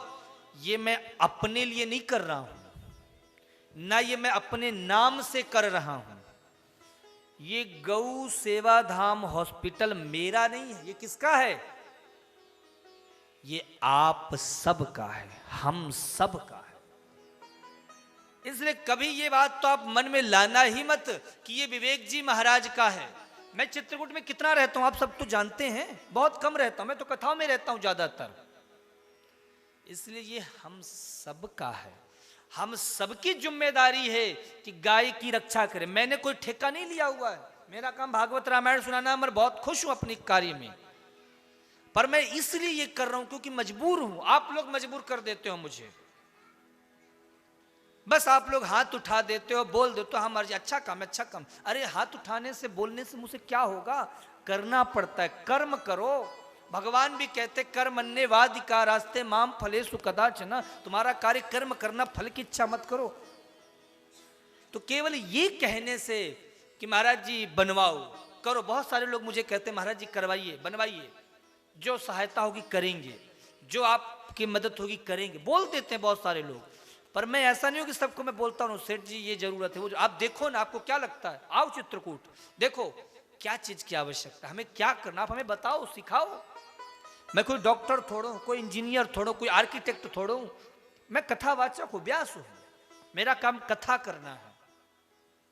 ये मैं अपने लिए नहीं कर रहा हूं, ना ये मैं अपने नाम से कर रहा हूं। ये गौ सेवा धाम हॉस्पिटल मेरा नहीं है, ये किसका है? ये आप सब का है, हम सब का है। इसलिए कभी ये बात तो आप मन में लाना ही मत कि ये विवेक जी महाराज का है। मैं चित्रकूट में कितना रहता हूं आप सब तो जानते हैं, बहुत कम रहता हूं, मैं तो कथाओं में रहता हूं ज्यादातर। इसलिए ये हम सब का है, हम सबकी जिम्मेदारी है कि गाय की रक्षा करें। मैंने कोई ठेका नहीं लिया हुआ है, मेरा काम भागवत रामायण सुनाना, मैं बहुत खुश हूं अपने कार्य में, पर मैं इसलिए ये कर रहा हूं क्योंकि मजबूर हूं। आप लोग मजबूर कर देते हो मुझे, बस आप लोग हाथ उठा देते हो, बोल देते हो हाँ मर्जी, अच्छा काम, अच्छा काम। अरे हाथ उठाने से बोलने से मुझसे क्या होगा? करना पड़ता है, कर्म करो। भगवान भी कहते कर्मण्ये वाधिका रास्ते माम फलेषु कदाचन, तुम्हारा कार्य कर्म करना, फल की इच्छा मत करो। तो केवल ये कहने से कि महाराज जी बनवाओ, करो, बहुत सारे लोग मुझे कहते हैं महाराज जी करवाइए, बनवाइए, जो सहायता होगी करेंगे, जो आपकी मदद होगी करेंगे, बोल देते हैं बहुत सारे लोग। पर मैं ऐसा नहीं हूं कि सबको मैं बोलता हूं सेठ जी ये जरूरत है, वो आप देखो ना, आपको क्या लगता है, आओ चित्रकूट देखो क्या चीज की आवश्यकता, हमें क्या करना, आप हमें बताओ, सिखाओ। मैं कोई डॉक्टर थोड़ा हूं, कोई इंजीनियर थोड़ा, कोई आर्किटेक्ट थोड़ा हूं, मैं कथावाचक हूं, व्यास हूं। मेरा काम कथा करना है,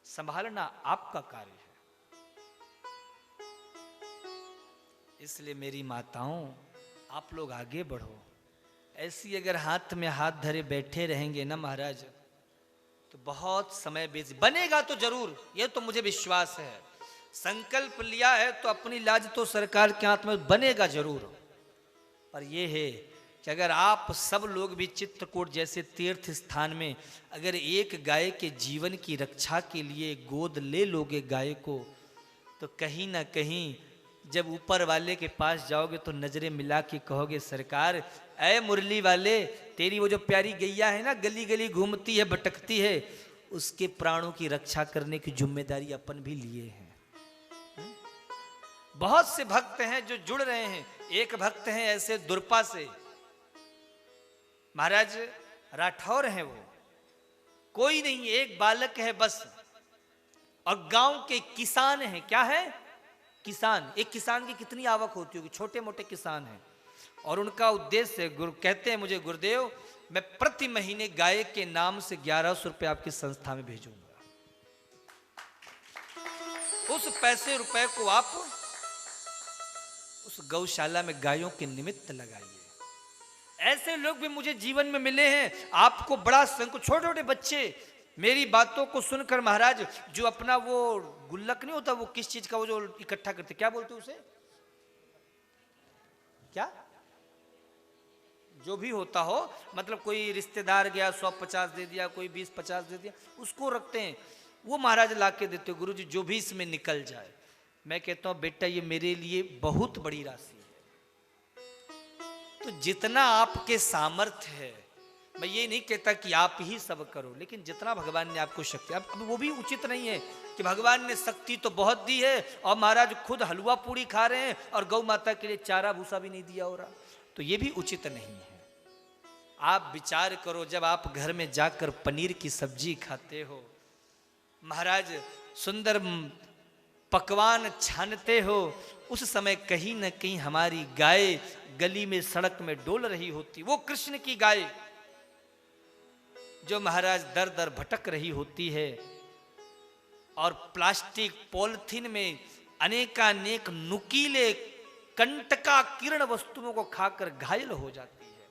संभालना आपका कार्य है। इसलिए मेरी माताओं आप लोग आगे बढ़ो। ऐसी अगर हाथ में हाथ धरे बैठे रहेंगे ना महाराज, तो बहुत समय बनेगा तो जरूर, ये तो मुझे विश्वास है। संकल्प लिया है तो अपनी लाज तो सरकार के हाथ में, बनेगा जरूर। पर यह है कि अगर आप सब लोग भी चित्रकूट जैसे तीर्थ स्थान में अगर एक गाय के जीवन की रक्षा के लिए गोद ले लोगे गाय को, तो कहीं ना कहीं जब ऊपर वाले के पास जाओगे तो नजरें मिला के कहोगे सरकार, ऐ मुरली वाले, तेरी वो जो प्यारी गैया है ना, गली गली घूमती है, भटकती है, उसके प्राणों की रक्षा करने की जिम्मेदारी अपन भी लिए हैं। बहुत से भक्त हैं जो जुड़ रहे हैं। एक भक्त हैं ऐसे दुर्पा से, महाराज राठौर हैं, वो कोई नहीं, एक बालक है बस, और गांव के किसान हैं। क्या है? किसान। एक किसान की कितनी आवक होती होगी, छोटे मोटे किसान हैं, और उनका उद्देश्य, गुरु कहते हैं मुझे गुरुदेव मैं प्रति महीने गाय के नाम से 1100 रुपये आपकी संस्था में भेजूंगा। उस पैसे रुपए को आप उस गौशाला में गायों के निमित्त लगाइए। ऐसे लोग भी मुझे जीवन में मिले हैं। आपको बड़ा संकोच, छोटे छोटे बच्चे मेरी बातों को सुनकर महाराज, जो अपना वो गुल्लक नहीं होता, वो किस चीज का, वो जो इकट्ठा करते, क्या बोलते उसे, क्या जो भी होता हो, मतलब कोई रिश्तेदार गया 100-50 दे दिया, कोई 20-50 दे दिया, उसको रखते हैं, वो महाराज लाके देते हो, गुरुजी जो भी इसमें निकल जाए। मैं कहता हूं बेटा ये मेरे लिए बहुत बड़ी राशि है, तो जितना आपके सामर्थ्य है, मैं ये नहीं कहता कि आप ही सब करो, लेकिन जितना भगवान ने आपको शक्ति, अब वो भी उचित नहीं है कि भगवान ने शक्ति तो बहुत दी है और महाराज खुद हलवा पूड़ी खा रहे हैं और गौ माता के लिए चारा भूसा भी नहीं दिया हो रहा। तो ये भी उचित नहीं है। आप विचार करो, जब आप घर में जाकर पनीर की सब्जी खाते हो, महाराज सुंदर पकवान छानते हो, उस समय कहीं न कहीं हमारी गाय गली में सड़क में डोल रही होती, वो कृष्ण की गाय जो महाराज दर दर भटक रही होती है और प्लास्टिक पॉलिथीन में अनेकानेक नुकीले कंटका किरण वस्तुओं को खाकर घायल हो जाती है।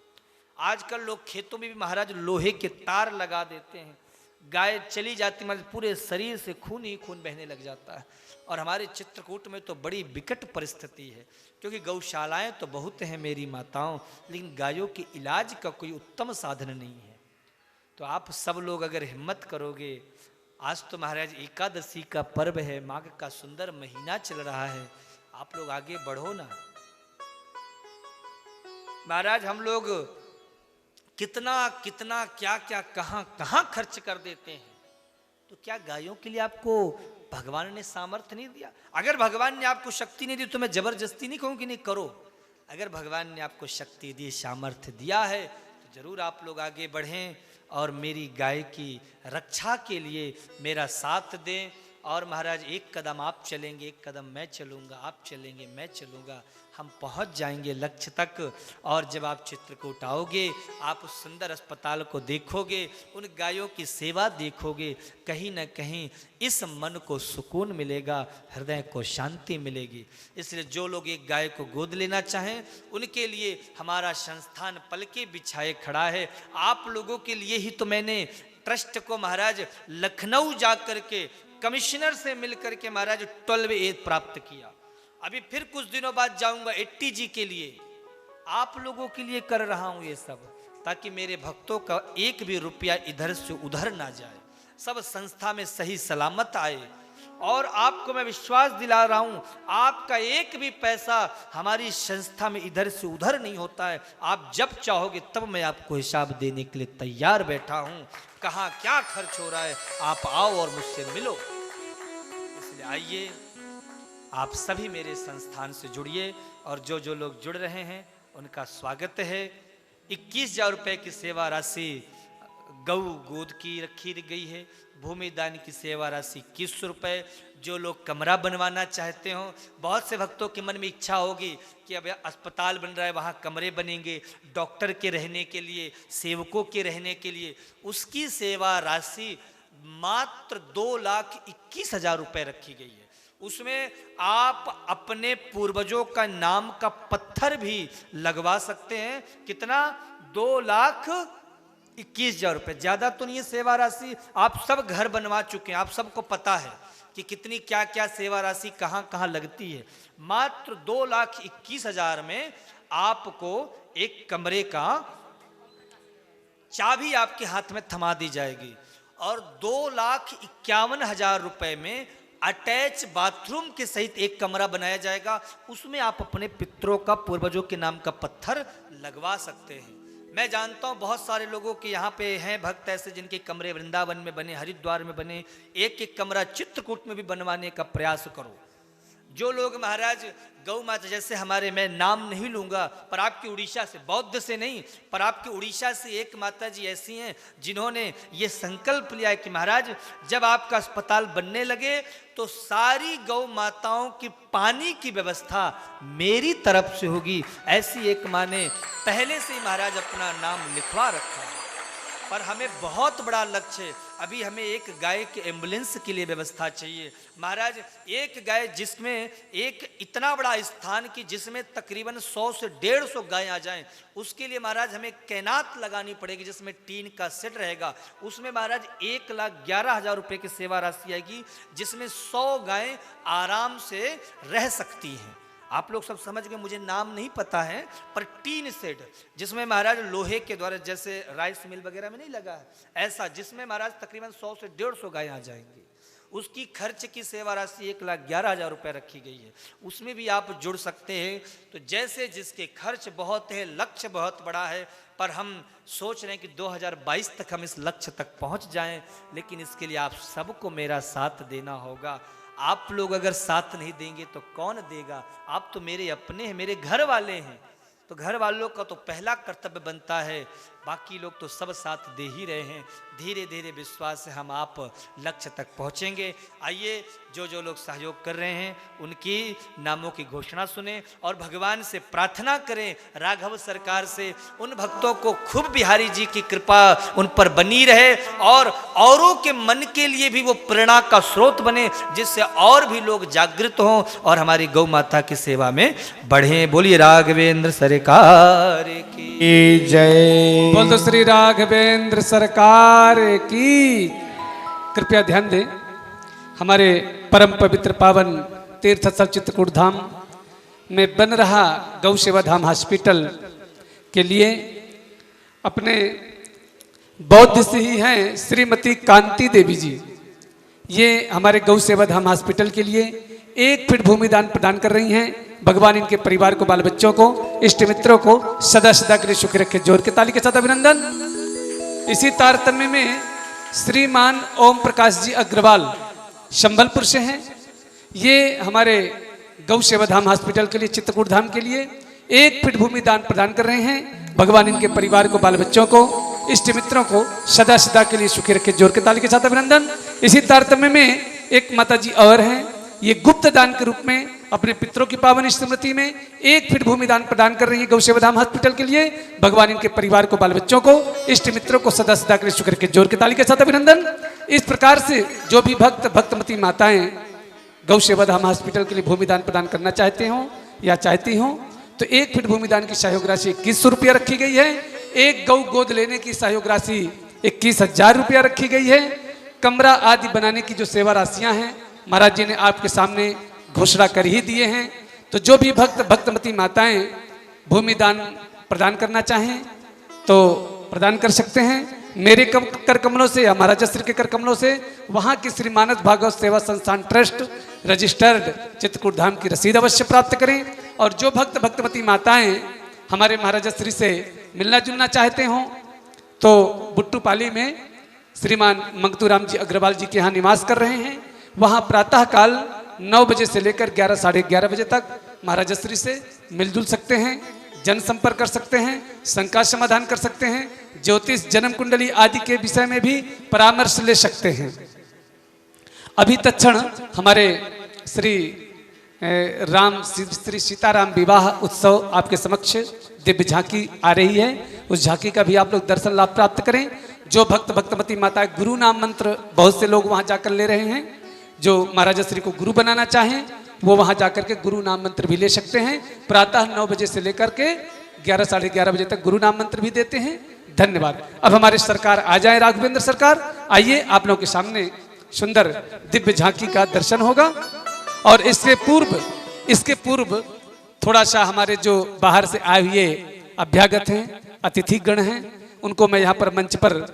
आजकल लोग खेतों में भी महाराज लोहे के तार लगा देते हैं, गाय चली जाती महाराज पूरे शरीर से खून ही खून बहने लग जाता है। और हमारे चित्रकूट में तो बड़ी विकट परिस्थिति है, क्योंकि गौशालाएं तो बहुत हैं मेरी माताओं, लेकिन गायों के इलाज का कोई उत्तम साधन नहीं है। तो आप सब लोग अगर हिम्मत करोगे, आज तो महाराज एकादशी का पर्व है, माघ का सुंदर महीना चल रहा है, आप लोग आगे बढ़ो ना। महाराज हम लोग कितना कितना क्या क्या कहां कहां खर्च कर देते हैं, तो क्या गायों के लिए आपको भगवान ने सामर्थ्य नहीं दिया? अगर भगवान ने आपको शक्ति नहीं दी तो मैं जबरदस्ती नहीं कहूं कि नहीं करो। अगर भगवान ने आपको शक्ति दी, सामर्थ्य दिया है, तो जरूर आप लोग आगे बढ़ें और मेरी गाय की रक्षा के लिए मेरा साथ दें। और महाराज एक कदम आप चलेंगे, एक कदम मैं चलूँगा, आप चलेंगे मैं चलूँगा, हम पहुँच जाएंगे लक्ष्य तक। और जब आप चित्रकूट आओगे, आप उस सुंदर अस्पताल को देखोगे, उन गायों की सेवा देखोगे, कहीं न कहीं इस मन को सुकून मिलेगा, हृदय को शांति मिलेगी। इसलिए जो लोग एक गाय को गोद लेना चाहें, उनके लिए हमारा संस्थान पलके बिछाए खड़ा है। आप लोगों के लिए ही तो मैंने ट्रस्ट को महाराज लखनऊ जाकर के कमिश्नर से मिलकर के महाराज 12A प्राप्त किया। अभी फिर कुछ दिनों बाद जाऊंगा 80G के लिए। आप लोगों के लिए कर रहा हूं ये सब, ताकि मेरे भक्तों का एक भी रुपया इधर से उधर ना जाए, सब संस्था में सही सलामत आए। और आपको मैं विश्वास दिला रहा हूं, आपका एक भी पैसा हमारी संस्था में इधर से उधर नहीं होता है। आप जब चाहोगे तब मैं आपको हिसाब देने के लिए तैयार बैठा हूं। कहाँ क्या खर्च हो रहा है, आप आओ और मुझसे मिलो। इसलिए आइए, आप सभी मेरे संस्थान से जुड़िए, और जो जो लोग जुड़ रहे हैं उनका स्वागत है। 21,000 रुपये की सेवा राशि गौ गोद की रखी गई है। भूमि दान की सेवा राशि 2100 रुपये। जो लोग कमरा बनवाना चाहते हो, बहुत से भक्तों के मन में इच्छा होगी कि अब अस्पताल बन रहा है, वहाँ कमरे बनेंगे डॉक्टर के रहने के लिए, सेवकों के रहने के लिए, उसकी सेवा राशि मात्र 2,21,000 रुपये रखी गई है। उसमें आप अपने पूर्वजों का नाम का पत्थर भी लगवा सकते हैं। कितना? 2,21,000 रुपये। ज़्यादा तो नहीं है सेवा राशि, आप सब घर बनवा चुके हैं, आप सबको पता है कि कितनी क्या क्या सेवा राशि कहाँ कहाँ लगती है। मात्र 2,21,000 में आपको एक कमरे का चाबी आपके हाथ में थमा दी जाएगी, और 2,51,000 रुपये में अटैच बाथरूम के सहित एक कमरा बनाया जाएगा। उसमें आप अपने पितरों का, पूर्वजों के नाम का पत्थर लगवा सकते हैं। मैं जानता हूँ बहुत सारे लोगों के यहाँ पे हैं भक्त ऐसे जिनके कमरे वृंदावन में बने, हरिद्वार में बने। एक एक कमरा चित्रकूट में भी बनवाने का प्रयास करो। जो लोग महाराज गौ माता, जैसे हमारे, मैं नाम नहीं लूँगा, पर आपकी उड़ीसा से, बौद्ध से नहीं, पर आपकी उड़ीसा से एक माता जी ऐसी हैं जिन्होंने ये संकल्प लिया है कि महाराज जब आपका अस्पताल बनने लगे तो सारी गौ माताओं की पानी की व्यवस्था मेरी तरफ से होगी। ऐसी एक माँ ने पहले से ही महाराज अपना नाम लिखवा रखा है। पर हमें बहुत बड़ा लक्ष्य है। अभी हमें एक गाय के एम्बुलेंस के लिए व्यवस्था चाहिए महाराज। एक गाय जिसमें एक इतना बड़ा स्थान कि जिसमें तकरीबन 100 से 150 गाय आ जाएं, उसके लिए महाराज हमें कैनात लगानी पड़ेगी, जिसमें टीन का सेट रहेगा। उसमें महाराज 1,11,000 रुपये की सेवा राशि आएगी, जिसमें 100 गायें आराम से रह सकती हैं। आप लोग सब समझ गए, मुझे नाम नहीं पता है, पर टीन सेट जिसमें महाराज लोहे के द्वारा, जैसे राइस मिल वगैरह में नहीं लगा है, ऐसा जिसमें महाराज तकरीबन 100 से 150 गाय आ जाएंगी। उसकी खर्च की सेवा राशि 1,11,000 रुपये रखी गई है। उसमें भी आप जुड़ सकते हैं। तो जैसे जिसके खर्च बहुत है, लक्ष्य बहुत बड़ा है, पर हम सोच रहे हैं कि 2022 तक हम इस लक्ष्य तक पहुंच जाएं। लेकिन इसके लिए आप सबको मेरा साथ देना होगा। आप लोग अगर साथ नहीं देंगे तो कौन देगा? आप तो मेरे अपने हैं, मेरे घर वाले हैं। तो घर वालों का तो पहला कर्तव्य बनता है, बाकी लोग तो सब साथ दे ही रहे हैं। धीरे धीरे विश्वास से हम आप लक्ष्य तक पहुंचेंगे। आइए जो जो लोग सहयोग कर रहे हैं उनकी नामों की घोषणा सुने और भगवान से प्रार्थना करें, राघव सरकार से उन भक्तों को खूब बिहारी जी की कृपा उन पर बनी रहे और औरों के मन के लिए भी वो प्रेरणा का स्रोत बने, जिससे और भी लोग जागृत हों और हमारी गौ माता की सेवा में बढ़ें। बोलिए राघवेंद्र सरकार की जय। बोल दो श्री राघवेंद्र सरकार की। कृपया ध्यान दें, हमारे परम पवित्र पावन तीर्थ स्थल चित्रकूट धाम में बन रहा गौ सेवा धाम हॉस्पिटल के लिए अपने बौद्ध से ही हैं श्रीमती कांति देवी जी, ये हमारे गौ सेवा धाम हॉस्पिटल के लिए 1 फीट भूमि दान प्रदान कर रही हैं। भगवान इनके परिवार को, बाल बच्चों को, इष्ट मित्रों को सदा सदा के लिए सुखी रखे। जोर के ताली के साथ अभिनंदन। इसी तारतम्य में श्रीमान ओम प्रकाश जी अग्रवाल संबलपुर से हैं, ये हमारे गौ सेवा धाम हॉस्पिटल के लिए, चित्रकूट धाम के लिए 1 फीट भूमि दान प्रदान कर रहे हैं। भगवान इनके परिवार को, बाल बच्चों को, इष्ट मित्रों को सदा सदा के लिए सुखी रखे। जोर के ताली के साथ अभिनंदन। इसी तारतम्य में एक माता जी और हैं, ये गुप्त दान के रूप में अपने पितरों की पावन स्मृति में 1 फीट भूमि दान प्रदान कर रही है गौ सेवा धाम हॉस्पिटल के लिए। भगवान इनके परिवार को, बाल बच्चों को, इष्ट मित्रों को सदा सदा के लिए सुख रखे। जोर के ताली के साथ अभिनंदन। इस प्रकार से जो भी भक्तमती माताएं गौ सेवा धाम हॉस्पिटल के लिए भूमि दान प्रदान करना चाहते हो या चाहती हो, तो 1 फीट भूमि दान की सहयोग राशि 2100 रुपया रखी गई है। एक गौ गोद लेने की सहयोग राशि 21,000 रुपया रखी गई है। कमरा आदि बनाने की जो सेवा राशियां हैं महाराज जी ने आपके सामने घोषणा कर ही दिए हैं। तो जो भी भक्तमती माताएं भूमि दान प्रदान करना चाहें तो प्रदान कर सकते हैं मेरे कर कमलों से या महाराजा श्री के कर कमलों से। वहाँ की श्री मानस भागवत सेवा संस्थान ट्रस्ट रजिस्टर्ड चित्रकूट धाम की रसीद अवश्य प्राप्त करें। और जो भक्तमती माताएं हमारे महाराजा श्री से मिलना जुलना चाहते हों तो बुट्टू पाली में श्रीमान मंगतूराम जी अग्रवाल जी के यहाँ निवास कर रहे हैं। वहाँ प्रातःकाल 9 बजे से लेकर 11 साढ़े 11 बजे तक महाराजा श्री से मिलजुल सकते हैं, जनसंपर्क कर सकते हैं, शंका समाधान कर सकते हैं, ज्योतिष, जन्म कुंडली आदि के विषय में भी परामर्श ले सकते हैं। अभी तत्क्षण हमारे श्री श्री सीताराम विवाह उत्सव आपके समक्ष दिव्य झांकी आ रही है, उस झांकी का भी आप लोग दर्शन लाभ प्राप्त करें। जो भक्तमती माता गुरु नाम मंत्र बहुत से लोग वहाँ जाकर ले रहे हैं, जो महाराजा श्री को गुरु बनाना चाहें वो वहाँ जाकर के गुरु नाम मंत्र भी ले सकते हैं। प्रातः 9 बजे से लेकर के 11 साढ़े 11 बजे तक गुरु नाम मंत्र भी देते हैं। धन्यवाद। अब हमारे सरकार आ जाए, राघवेंद्र सरकार आइए, आप लोगों के सामने सुंदर दिव्य झांकी का दर्शन होगा। और इसके पूर्व थोड़ा सा हमारे जो बाहर से आए हुए अभ्यागत हैं, अतिथिगण हैं, उनको मैं यहाँ पर मंच पर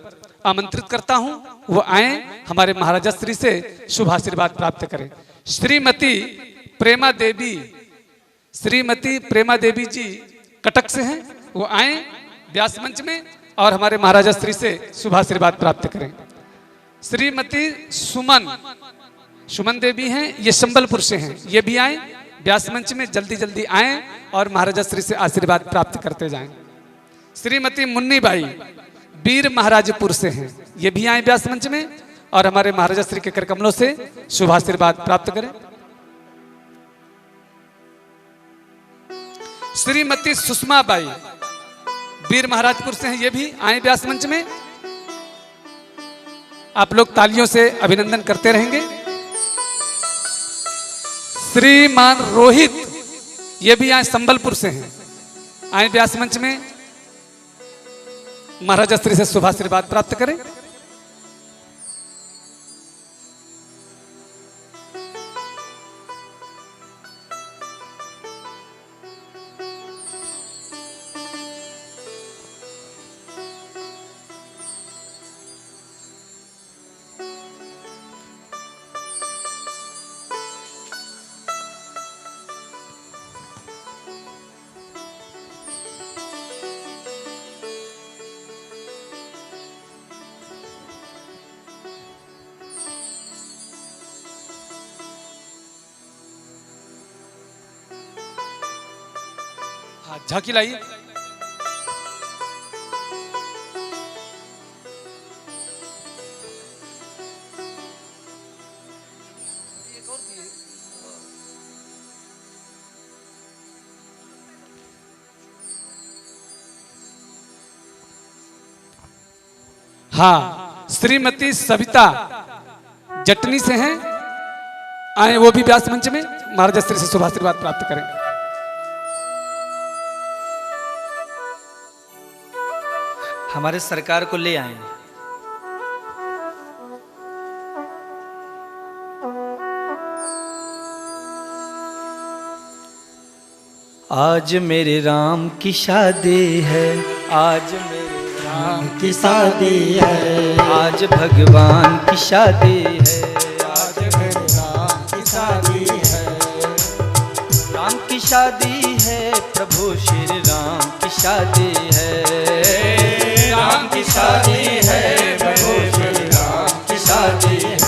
आमंत्रित करता हूँ, वो आए हमारे महाराजा श्री से शुभ आशीर्वाद प्राप्त करें। श्रीमती प्रेमा देवी जी कटक से हैं, वो आए व्यास मंच में और हमारे महाराजा श्री से शुभ आशीर्वाद प्राप्त करें। श्रीमती सुमन देवी हैं, ये संबलपुर से हैं, ये भी आए व्यास मंच में, जल्दी जल्दी आए और महाराजा श्री से आशीर्वाद प्राप्त करते जाएं। श्रीमती मुन्नी बाई वीर महाराजपुर से हैं, ये भी आए व्यास मंच में और हमारे महाराजा श्री के कर कमलों से शुभ आशीर्वाद प्राप्त करें। श्रीमती सुषमा बाई वीर महाराजपुर से हैं, ये भी आए व्यास मंच में। आप लोग तालियों से अभिनंदन करते रहेंगे। श्रीमान रोहित, ये भी आए संबलपुर से हैं, आए व्यास मंच में, महाराजा श्री से शुभ आशीर्वाद प्राप्त करें। हाँ झांकी लाइए। हाँ, श्रीमती सविता जटनी से हैं, आए वो भी व्यास मंच में महाराज श्री से शुभाशीर्वाद प्राप्त करें। हमारे सरकार को ले आए। आज मेरे राम की शादी है, आज मेरे राम की शादी है, आज भगवान की शादी है, आज मेरे राम की शादी है, राम की शादी है, प्रभु श्री राम की शादी है, राम की शादी है, प्रभु श्री राम की शादी है,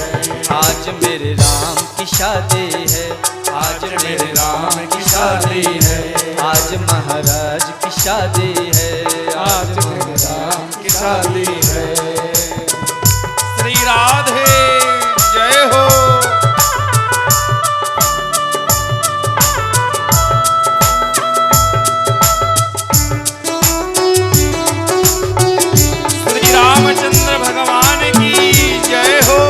आज मेरे राम की शादी है, आज मेरे राम की शादी है, आज महाराज की शादी है, आज मेरे राम की शादी है। श्री राधे जय हो। श्री रामचंद्र भगवान की जय हो।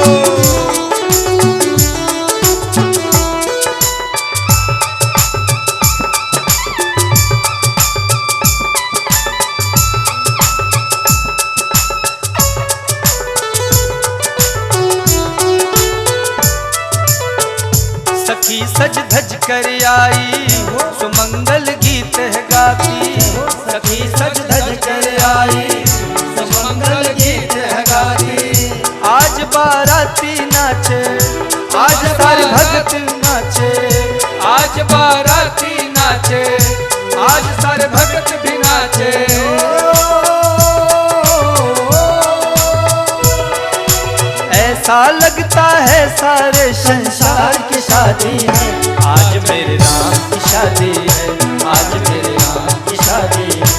सखी सज धज कर आई, सुमंगल गीत है गाती, सखी सज धज कर आई, सुमंगल गीत है गाती, आज बाराती नाचे, आज सारे भक्त नाचे, आज बाराती नाचे, आज सारे भक्त भी नाचे। ऐसा लगता है सारे संसार की शादी है, आज मेरे राम की शादी है, आज मेरे राम की शादी है,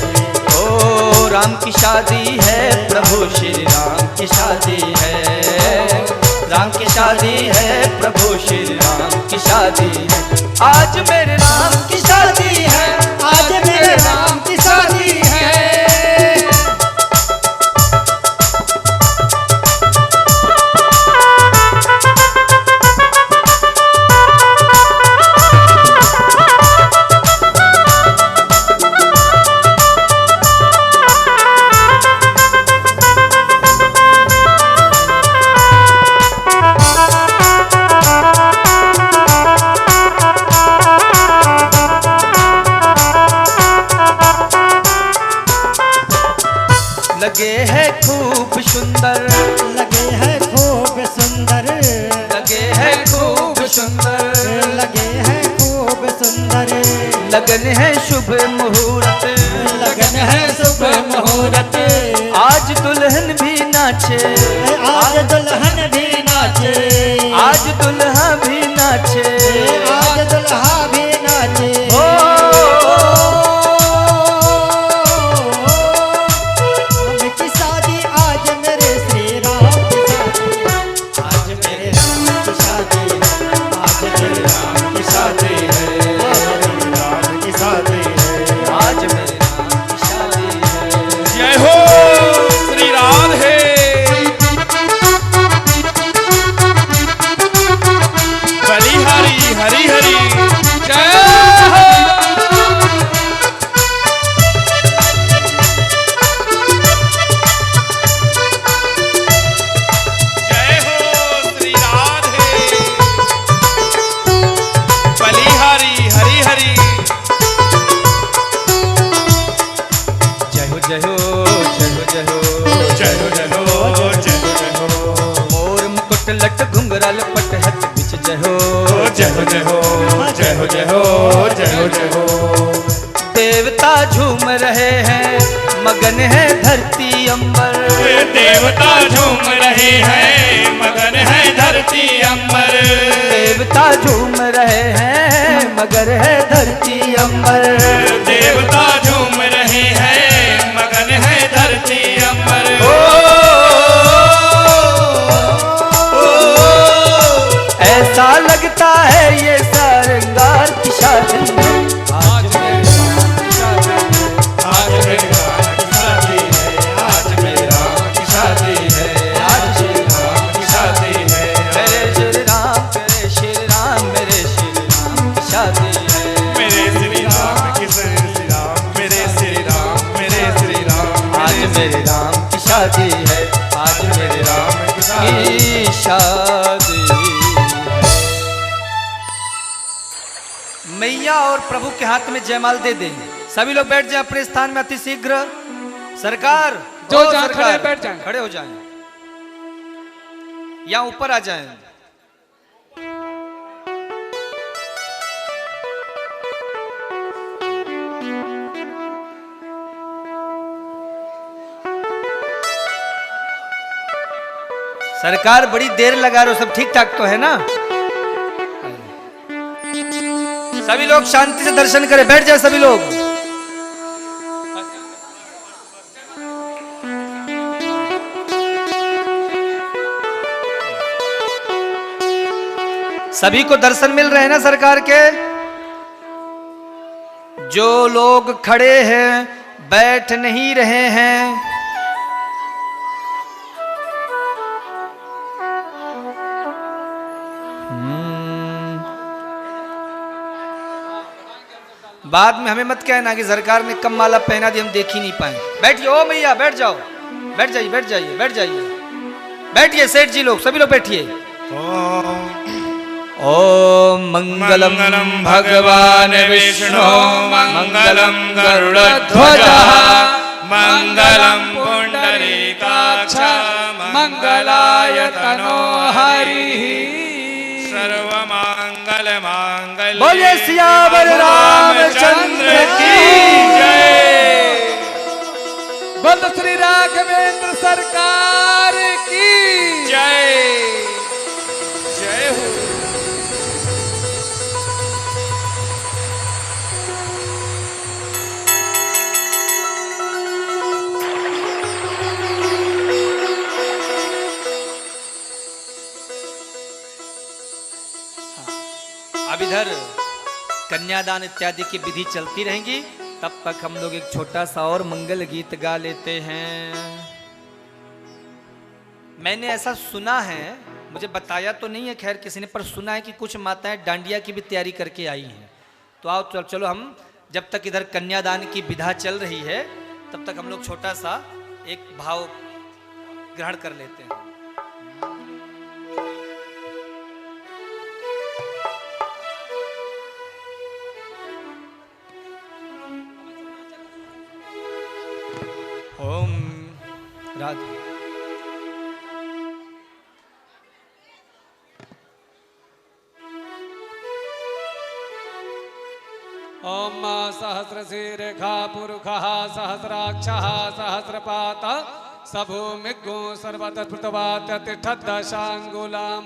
ओ राम की शादी है, प्रभु श्री राम की शादी है, राम की शादी है, प्रभु श्री राम की शादी है, आज मेरे राम की शादी है, आज मेरे राम की शादी है। लगे है खूब सुंदर, लगे हैं खूब सुंदर, लगे है खूब सुंदर, लगे हैं खूब सुंदर, लगन है शुभ मुहूर्त, लगन है शुभ मुहूर्त, आज दुल्हन भी नाचे, आज दुल्हन भी नाचे, आज दुल्हा भी नाचे, आज दुल्हा भी नाचे। ओ राम की शादी आज मेरे श्री राम की शादी, आज मेरे राम की शादी, आज मेरे राम की शादी है, राम की शादी है। आज मेरे राम की शादी है। जय हो श्री राधे। बलिहारी हरि हरि जय हो। जय हो श्री राधे। बलिहारी हरि हरि जय हो जय हो जय हो जय हो जय हो जय हो जय हो जय हो मोर मुकुट लट घुंघरा लपट हथ बिच जय हो जय हो जय हो जय हो जय हो जय हो जय हो। देवता झूम रहे हैं, मगन है धरती अंबर, देवता झूम रहे हैं, मगन है धरती अंबर, देवता झूम रहे हैं, मगर है धरती अंबर। देवता झूम रहे हैं, मगन है धरती अंबर। ऐसा लगता है ये श्रृंगार की शादी है। आज मेरे राम की शादी है, आज मेरे राम की शादी है, आज मेरे राम की शादी है, आज श्री राम की शादी है। मेरे श्री राम, मेरे श्री राम, मेरे श्री राम की शादी है। मेरे श्री राम की श्री राम, मेरे श्री राम, मेरे श्री राम। आज मेरे राम की शादी है, आज मेरे राम की शादी है। मैया और प्रभु के हाथ में जयमाल दे दें। सभी लोग बैठ जाएं अपने स्थान में अति शीघ्र। सरकार जो ओ जहाँ सरकार, खड़े बैठ जाएं। खड़े हो जाएं, यहाँ ऊपर आ जाएं। सरकार बड़ी देर लगा रहे हो, सब ठीक ठाक तो है ना? सभी लोग शांति से दर्शन करें, बैठ जाए सभी लोग। सभी को दर्शन मिल रहे हैं ना सरकार के? जो लोग खड़े हैं बैठ नहीं रहे हैं, बाद में हमें मत कहना कि सरकार ने कम माला पहना दी हम देख ही नहीं पाए। बैठिए ओ मैया, बैठ जाओ, बैठ जाइए, बैठ जाइए, बैठ जाइए, बैठिए सेठ जी लोग, सभी लोग बैठिए। ओम मंगलम भगवान विष्णु मंगलम गरुड़ध्वज मंगलम पुंडरीकाक्ष मंगलाय तनो हरि। सर्वमंगल मांगल्ये बोलिए सियावर रामचंद्र की जय। बोल श्री राघवेंद्र सरकार की जय। जय हो। अब इधर कन्यादान इत्यादि की विधि चलती रहेंगी, तब तक हम लोग एक छोटा सा और मंगल गीत गा लेते हैं। मैंने ऐसा सुना है, मुझे बताया तो नहीं है खैर किसी ने, पर सुना है कि कुछ माताएं डांडिया की भी तैयारी करके आई हैं। तो आओ चलो हम जब तक इधर कन्यादान की विधा चल रही है तब तक हम लोग छोटा सा एक भाव ग्रहण कर लेते हैं। ओम राधे। ओम सहस्रशीर्षा पुरुषः सहस्राक्षः सहस्रपात सभूमिगो सर्वतस्फुटवात्यतिष्ठद्दशाङ्गुलां।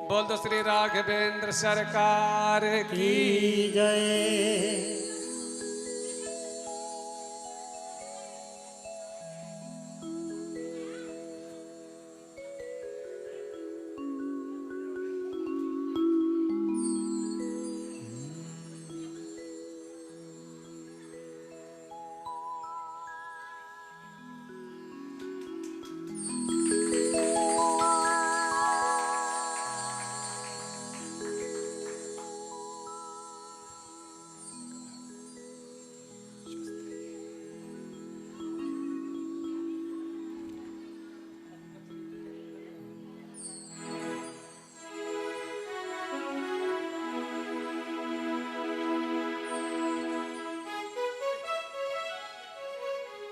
बोल दो श्री राघवेंद्र सरकार की जय।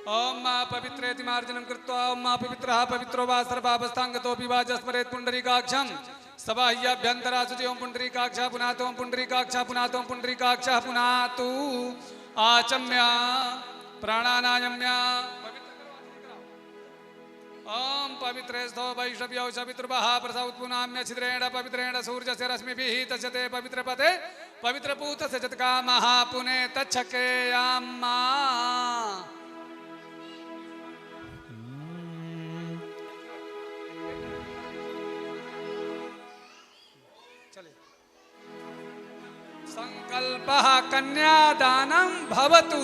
ओम मा पवित्रेति मार्जनं कृत्वा ओम मा पवित्रः पवित्रो वा सर्वावस्थांगतोऽपि वा जस्मरेत् पुंडरीकाक्षं सबाह्याभ्यन्तरासुचि ओम पुंडरीकाक्षः पुनातो ओम पुंडरीकाक्षः पुनातो ओम पुंडरीकाक्षः पुनातु आचम्य प्राणानायम्य ओम पवित्रेस्थो वैष्णव्यो सवितृभः प्रसौत्पुनाम्य छिद्रेण पवित्रेण सूर्यस्य रश्मिभिः तस्यते पवित्रपदे पवित्रपूतस्य जत्कामः पुने तच्छके याम्मा। संकल्पः कन्यादानं भवतु।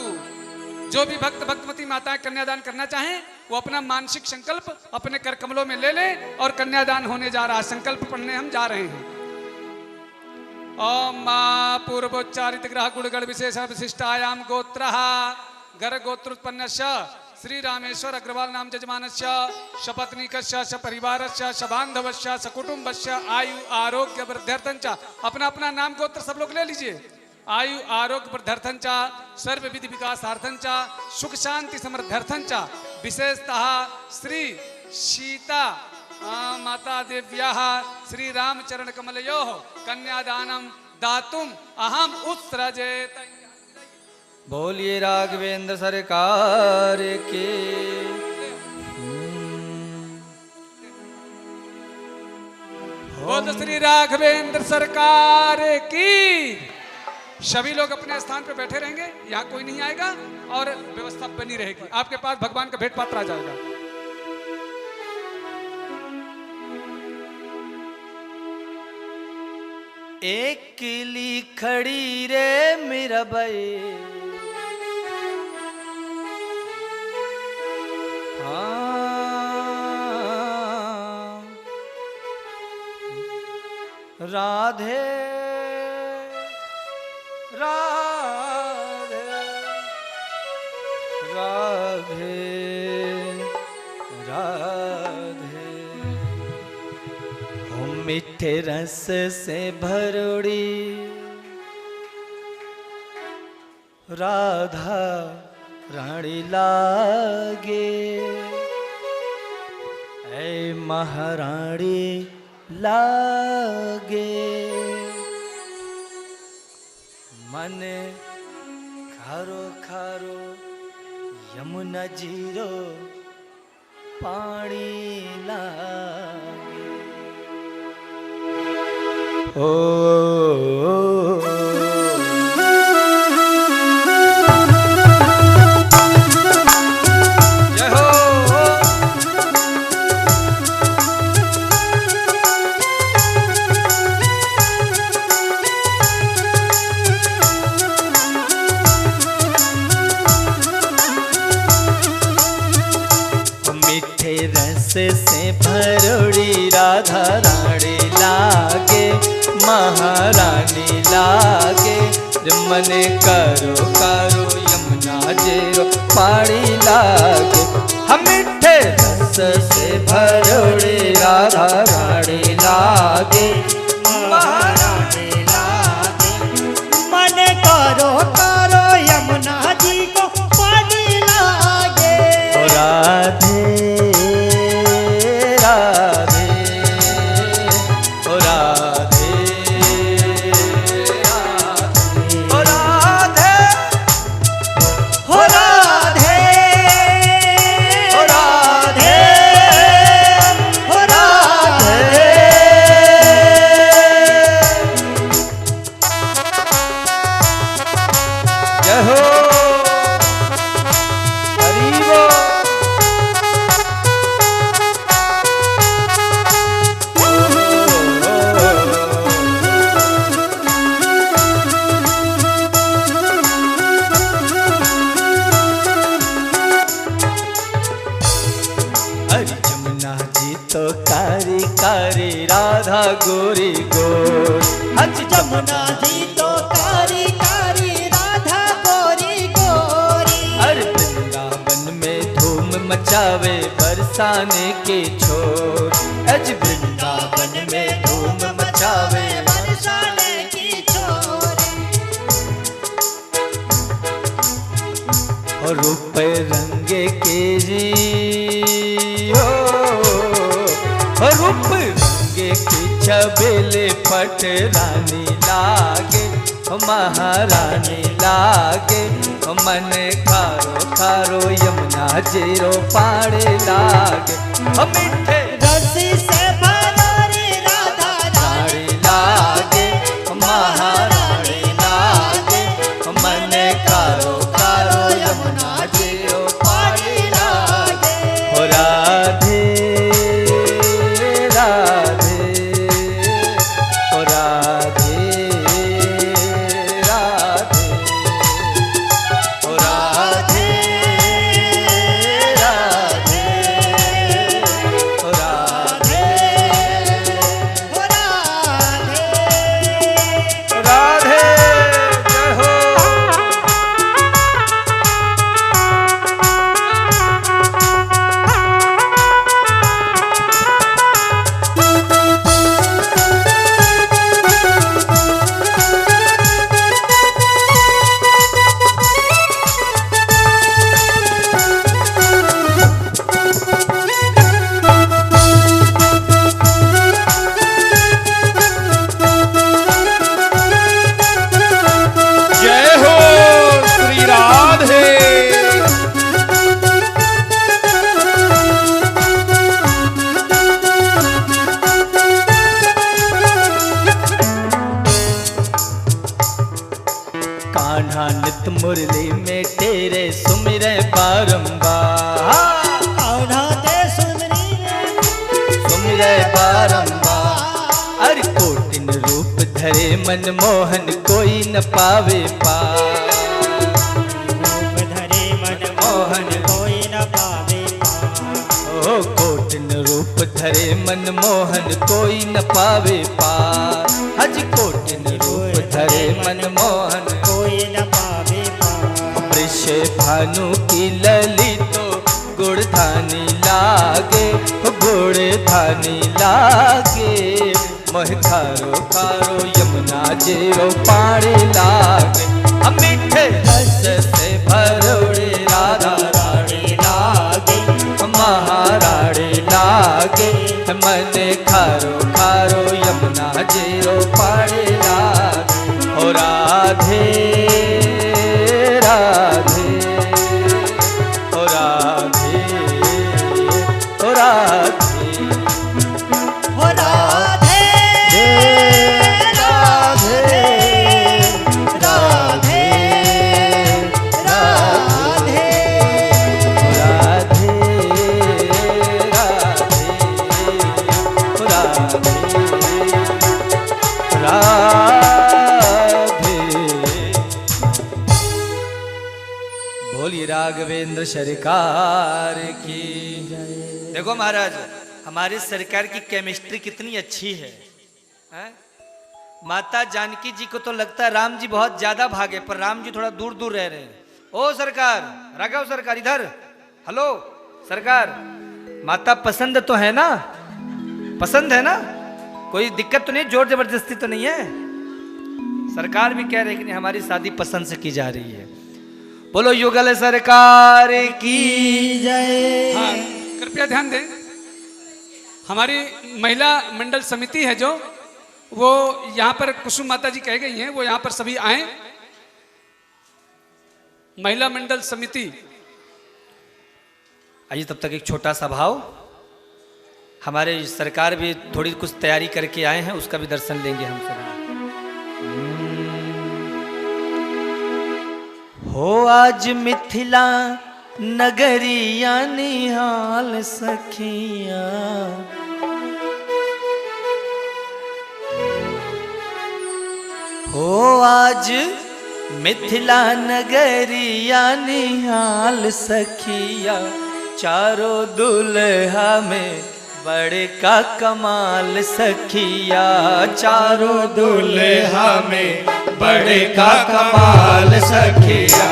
जो भी भक्त भक्तवती माताएं कन्यादान करना चाहें वो अपना मानसिक संकल्प अपने कर कमलों में ले लें और कन्यादान होने जा रहा है। संकल्प पढ़ने हम जा रहे हैं। ओम मां पूर्वोच्चारित ग्रह गुणगण विशेष विशिष्टायाम गोत्रः गर गोत्रोत्पन्नस्य श्री रामेश्वर अग्रवाल नाम जजमानस्य सपत्नीकस्य सपरिवारस्य सबांधवस्य सकुटुंबस्य आयु आरोग्य वृद्ध्यर्थंच। अपना अपना नाम गोत्र सब लोग ले लीजिए। आयु आरोग्य वृद्ध्यर्थंच सर्व विधि विकासार्थंच सुख शांति समृद्ध्यर्थंच विशेषतः श्री सीता माता देव्याः श्री रामचरण कमलयोः कन्यादानं दातुम अहम उत्सृजेत। बोलिए राघवेंद्र सरकार के। बोल श्री राघवेंद्र सरकार की। सभी लोग अपने स्थान पर बैठे रहेंगे, यहाँ कोई नहीं आएगा और व्यवस्था बनी रहेगी। आपके पास भगवान का भेंट पात्र आ जाएगा। एक किली खड़ी रे मेरा भाई, हाँ राधे राधे राधे राधे। हो मीठे रस से भरोड़ी राधा रानी लागे, ऐ महारानी लागे। मन खारो खारो यमुना जीरो पानी लागे। ओ जय हो। मीठे रस से भरोड़ी राधा रानी लागे, महारानी लागे। मन करो करो यमुना जेरो पानी लागे। हम मीठे रस से भरोड़ी राधा रानी लागे, महारानी लागे। मन करो करो यमुना जी को पानी लागे। ओ राधे राधे ओ राधे राधे ओ राधे हो राधे ओ राधे हो राधे। जय हो हरि बोल। हरि जमुना जी तो कारी कारी राधा गोरी गोर। हज जमुना जी तो कारी कारी राधा गोरी गोरी। हर वृंदावन में धूम मचावे बरसाने के छोर। अज वृंदावन में धूम मचावे बरसाने की छोरी। और रूप रंगे केरी हो, और रूप रंगे की छबेले पट रानी लागे, महारानी लागे। मन खारो खारो यमुना जीरो पाड़े लागे। मीठे रसी से भरोरी राधा रानी लागे महारानी लागे मन कारो कारो यमुना जियो पानी लागे हो राधे राधे हो राधे राधे हो राधे राधे हो राधे हो राधे राधे जय हो जय हो श्री राधे। कान्हा नित मुरली में तेरे सुमिरे बारंबार कान्हा ते सुमिरे बारंबार अरे कोटिन रूप धरे मन मोहन कोई न पावे पार रूप धरे मन मोहन कोई न पावे पार ओ कोटिन रूप धरे मन मोहन कोई न पावे पार हज कोटिन रूप धरे मन मोहन कोई न पावे पार वृष भानु की लली तो गुड़धानी लागे गुड़धानी लागे मोह खारो खारो यमुना जेरो पानी लागे हम मीठे रस से भरोड़े राधा रानी लागे महारानी लागे मन खारो खारो यमुना जेरो पानी लागे हो राधे राधे हो राधे हो राधे हो राधे राधे राधे राधे राधे राधे राधे बोलिए राघवेंद्र सरकार की देखो महाराज हमारी सरकार की केमिस्ट्री कितनी अच्छी है, हैं? माता जानकी जी को तो लगता है राम जी बहुत ज्यादा भागे पर राम जी थोड़ा दूर दूर रह रहे हैं। ओ सरकार, राघव सरकार इधर, हेलो सरकार, माता पसंद तो है ना? पसंद है ना? कोई दिक्कत तो नहीं, जोर जबरदस्ती तो नहीं है? सरकार भी कह रहे कि नहीं हमारी शादी पसंद से की जा रही है। बोलो युगल सरकार की जय। हाँ, कृपया ध्यान दें, हमारी महिला मंडल समिति है जो वो यहाँ पर कुसुम माता जी कह गई हैं, वो यहाँ पर सभी आए। महिला मंडल समिति, आइए तब तक एक छोटा सा भाव, हमारे सरकार भी थोड़ी कुछ तैयारी करके आए हैं, उसका भी दर्शन लेंगे हम सब। हो आज मिथिला नगरिया निहाल सखिया, हो आज मिथिला नगरिया निहाल सखिया, चारों दुल्हा में बड़े का कमाल सखिया, चारों दुल्हा में बड़े का कमाल सखिया,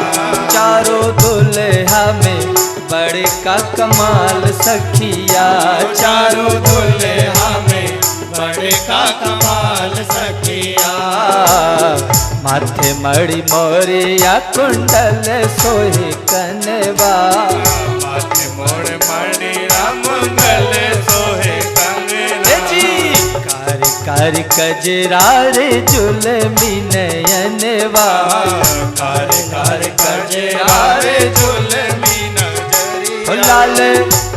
चारों दुल्हा में बड़े का कमाल सखिया, चारों दुल्हा में बड़े का कमाल सखिया। माथे मड़ी मोरिया कुंडल सोहे कनवा, माथे मोड़ मणि मंगल सोहे कंगना, कार कार कजरार जुलमी नयनवा, कार कार कजरार जुलमी नजरिया, लाल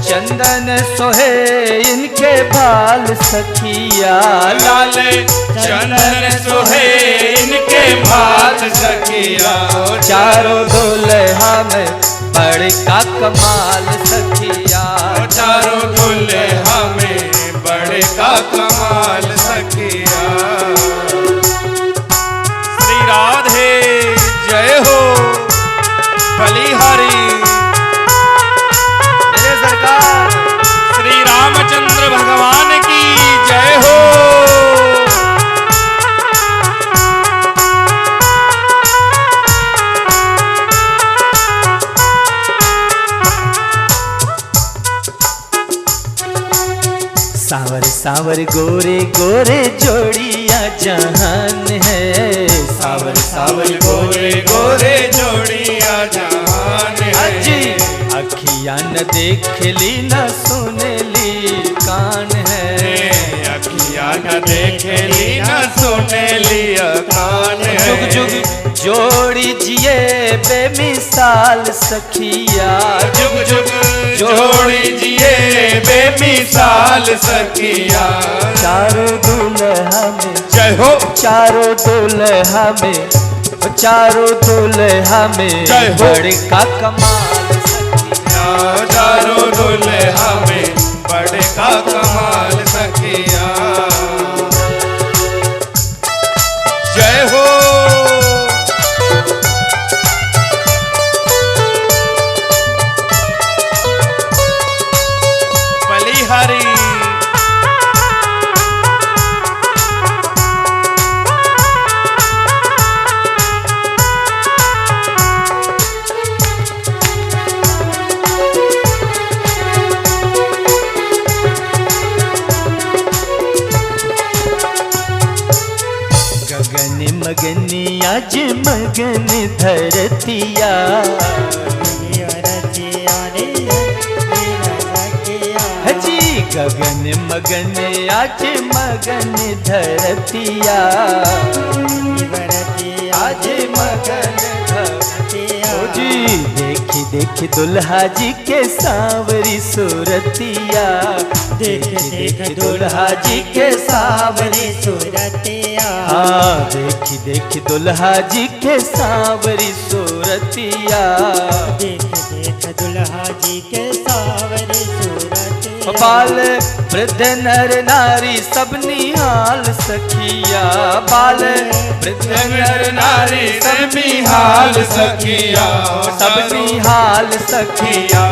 चंदन सोहे इनके बाल सखिया, लाल चंदन सोहे इनके बाल सखिया, चारों दुल्हा में बड़का कमाल सखिया, चारों दुल्हा में बड़े का कमाल सखिया। श्री राधे जय हो, बलिहारी मेरे सरकार, श्री रामचंद्र भगवान की जय हो। सांवर सांवर गोरे गोरे जोड़िया जहान है, सावर सावर गोरे गोरे जोड़िया जहान है, अजी अखियां न देख ली न सुन ली कान है, अखियां न देखे ली न सुने लिया कान है, जुग जुग जोड़ी जिए बेमिसाल सखिया, जुग जुग जोड़ी जिए बेमिसाल सखिया। चारों दुल्हा में जय हो, चारों दुल्हा में, चारों दुल्हा में जय हो। बड़का कमाल सखिया, चारों दुल्हा में बड़े का कमाल सखिया। जय हो, बलिहारी गगन मगनी आज मगन धरतिया, हजी गगन मगन आज मगन धरतिया, आज मगन धरतिया, जी देखी देखी दुल्हा जी के सांवरी सूरतिया, देखी देखी दुल्हा जी के सांवरी सूरतिया, हाँ देखी देखी दुल्हा जी के सांवरी सूरतिया, देख देख दुल्हा जी के सावरी सूरतिया, बाल वृद्ध नर नारी सब निहाल सखिया, बाल वृद्ध नर नारी सब निहाल सखिया, सब निहाल सखिया,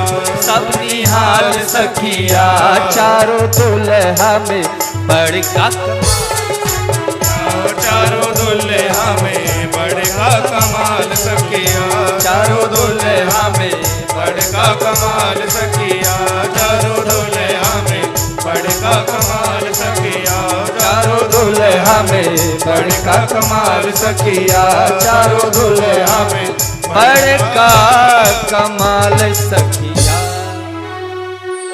सब निहाल सखिया, चारों दुल्हा में बड़का चारों दुल्हा में बड़े का कमाल सखिया, चारों दुल्हा में बड़े का कमाल सखिया, चारों दुल्हा में बड़े का कमाल सखिया, चारों दुल्हा में बड़का कमाल सखिया, चारों दुल्हा में बड़का कमाल सखिया।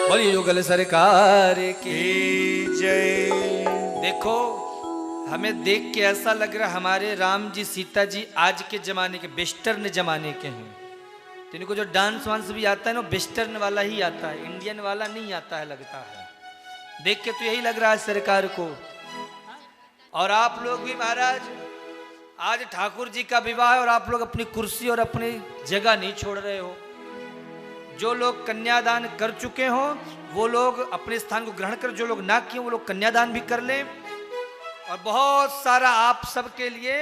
बोलिए युगल सरकार की जय। देखो हमें देख के ऐसा लग रहा हमारे राम जी सीता जी आज के जमाने के वेस्टर्न जमाने के हैं, तो इनको जो डांस वांस भी आता है ना वेस्टर्न वाला ही आता है, इंडियन वाला नहीं आता है लगता है। देख के तो यही लग रहा है सरकार को। और आप लोग भी महाराज आज ठाकुर जी का विवाह है और आप लोग अपनी कुर्सी और अपनी जगह नहीं छोड़ रहे हो। जो लोग कन्यादान कर चुके हो वो लोग अपने स्थान को ग्रहण कर, जो लोग ना किए वो लोग कन्यादान भी कर लें। और बहुत सारा आप सबके लिए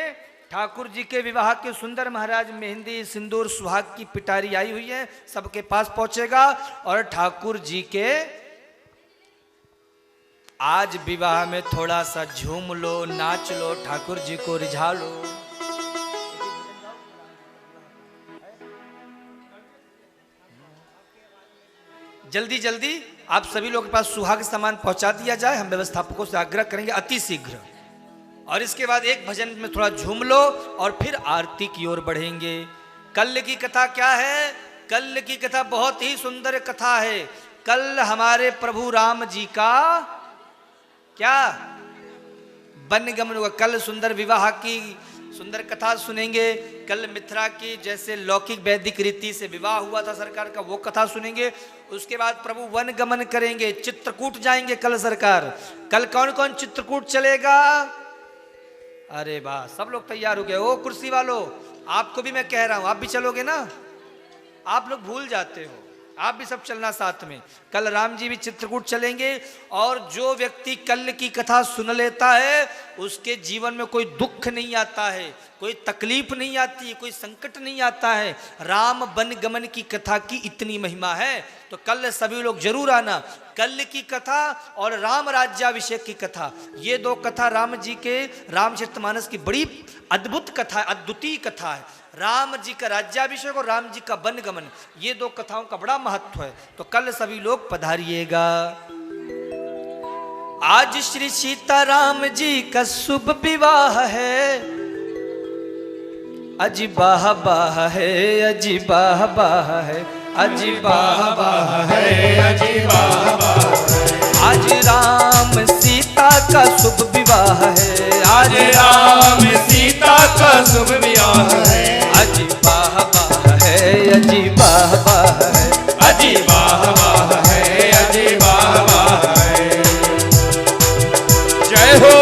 ठाकुर जी के विवाह के सुंदर महाराज मेहंदी सिंदूर सुहाग की पिटारी आई हुई है, सबके पास पहुंचेगा। और ठाकुर जी के आज विवाह में थोड़ा सा झूम लो, नाच लो, ठाकुर जी को रिझा लो। जल्दी जल्दी आप सभी लोगों के पास सुहाग सामान पहुंचा दिया जाए। हम व्यवस्थापकों से आग्रह करेंगे अति शीघ्र। और इसके बाद एक भजन में थोड़ा झूम लो और फिर आरती की ओर बढ़ेंगे। कल की कथा क्या है? कल की कथा बहुत ही सुंदर कथा है। कल हमारे प्रभु राम जी का क्या बनगमन हुआ। कल सुंदर विवाह की सुंदर कथा सुनेंगे। कल मिथिला की जैसे लौकिक वैदिक रीति से विवाह हुआ था सरकार का, वो कथा सुनेंगे। उसके बाद प्रभु वन गमन करेंगे, चित्रकूट जाएंगे कल सरकार। कल कौन कौन चित्रकूट चलेगा? अरे वाह, सब लोग तैयार हो गए। ओ कुर्सी वालों, आपको भी मैं कह रहा हूं, आप भी चलोगे ना? आप लोग भूल जाते हो, आप भी सब चलना साथ में। कल राम जी भी चित्रकूट चलेंगे। और जो व्यक्ति कल की कथा सुन लेता है उसके जीवन में कोई दुख नहीं आता है, कोई तकलीफ नहीं आती है, कोई संकट नहीं आता है। राम वन गमन की कथा की इतनी महिमा है। तो कल सभी लोग जरूर आना। कल की कथा और राम राज्याभिषेक की कथा, ये दो कथा राम जी के रामचरितमानस की बड़ी अद्भुत कथा है, अद्वितीय कथा है। राम जी का राज्याभिषेक और राम जी का वन गमन, ये दो कथाओं का बड़ा महत्व है। तो कल सभी लोग पधारिएगा। आज श्री सीताराम जी का शुभ विवाह है। अजी बाह बाह है, अजी बाह बाह है, अजी बाह बाह है, अजी वाह वाह। आज राम सीता का शुभ विवाह है। आज राम सीता का शुभ विवाह है। अजी बाह बाह है, अजी बाह बाह है, अजी वाह वाह है, अजी वाह वाह है। जय हो।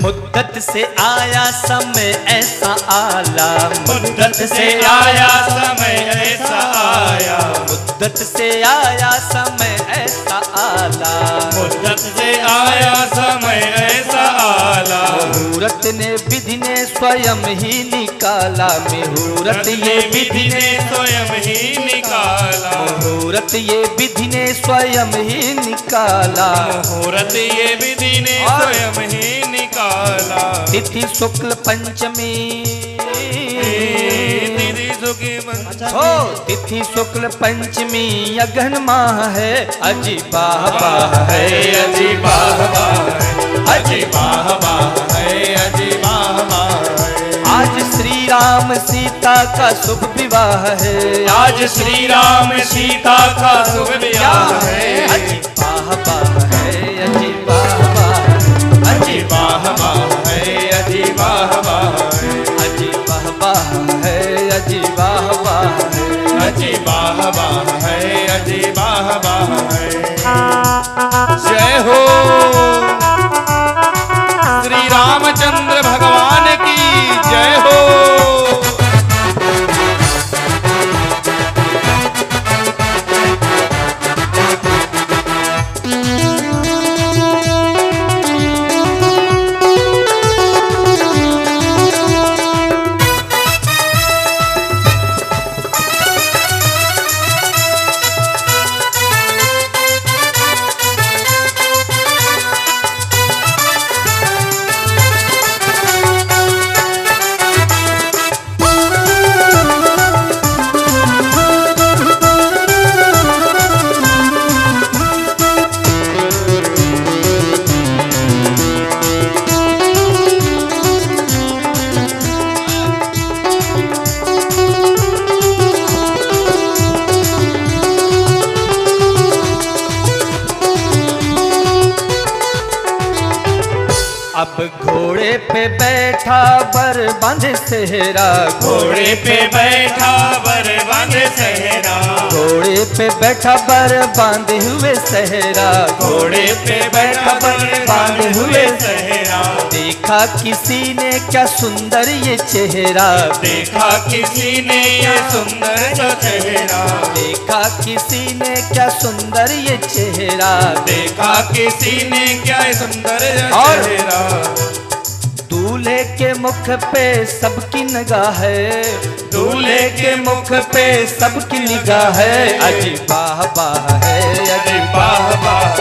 मुद्दत से आया समय ऐसा आला, मुद्दत से आया समय ऐसा आया। मुद्दत से आया समय ऐसा आला। मुद्दत से आया समय ऐसा आला। मुहूर्त ने विधि ने स्वयं ही निकाला। मुहूर्त ये विधि ने स्वयं ही निकाला। मुहूर्त ये विधि ने स्वयं ही निकाला। मुहूर्त ये विधि ने स्वयं ही निकाला। तिथि शुक्ल पंचमी, तिथि सुखी हो तिथि शुक्ल पंचमी अगहन माह है। अजी बाह बाह है, अजी वाह वाह है, अजी वाह वाह है, अजी वाह वाह है। आज श्री राम सीता का शुभ विवाह है। आज श्री राम सीता का शुभ विवाह है। अजी बाह बाह है, अजी बाह बाह है, अजी वाह वाह है, अजी वाह वाह है। अजी बाह बाह है, अजी बाह बाह है। अजी वाह वाह है, अजी वाह वाह है। जय हो श्री रामचंद्र भगवान की जय हो। अब घोड़े पे बैठा बर बांधे सेहरा। घोड़े पे बैठा बर बांधे सेहरा। घोड़े पे बैठा बर बांधे हुए सेहरा। घोड़े पे बैठा बर बांधे हुए सेहरा। देखा किसी ने क्या सुंदर ये चेहरा, देखा किसी ने क्या सुंदर सा चेहरा, देखा किसी ने क्या सुंदर ये चेहरा, देखा किसी ने क्या सुंदर सा और चेहरा। दूल्हे के मुख पे सबकी निगाह है, दूल्हे के मुख पे सबकी निगाह है। अजी वाह वाह है, अजी वाह वाह,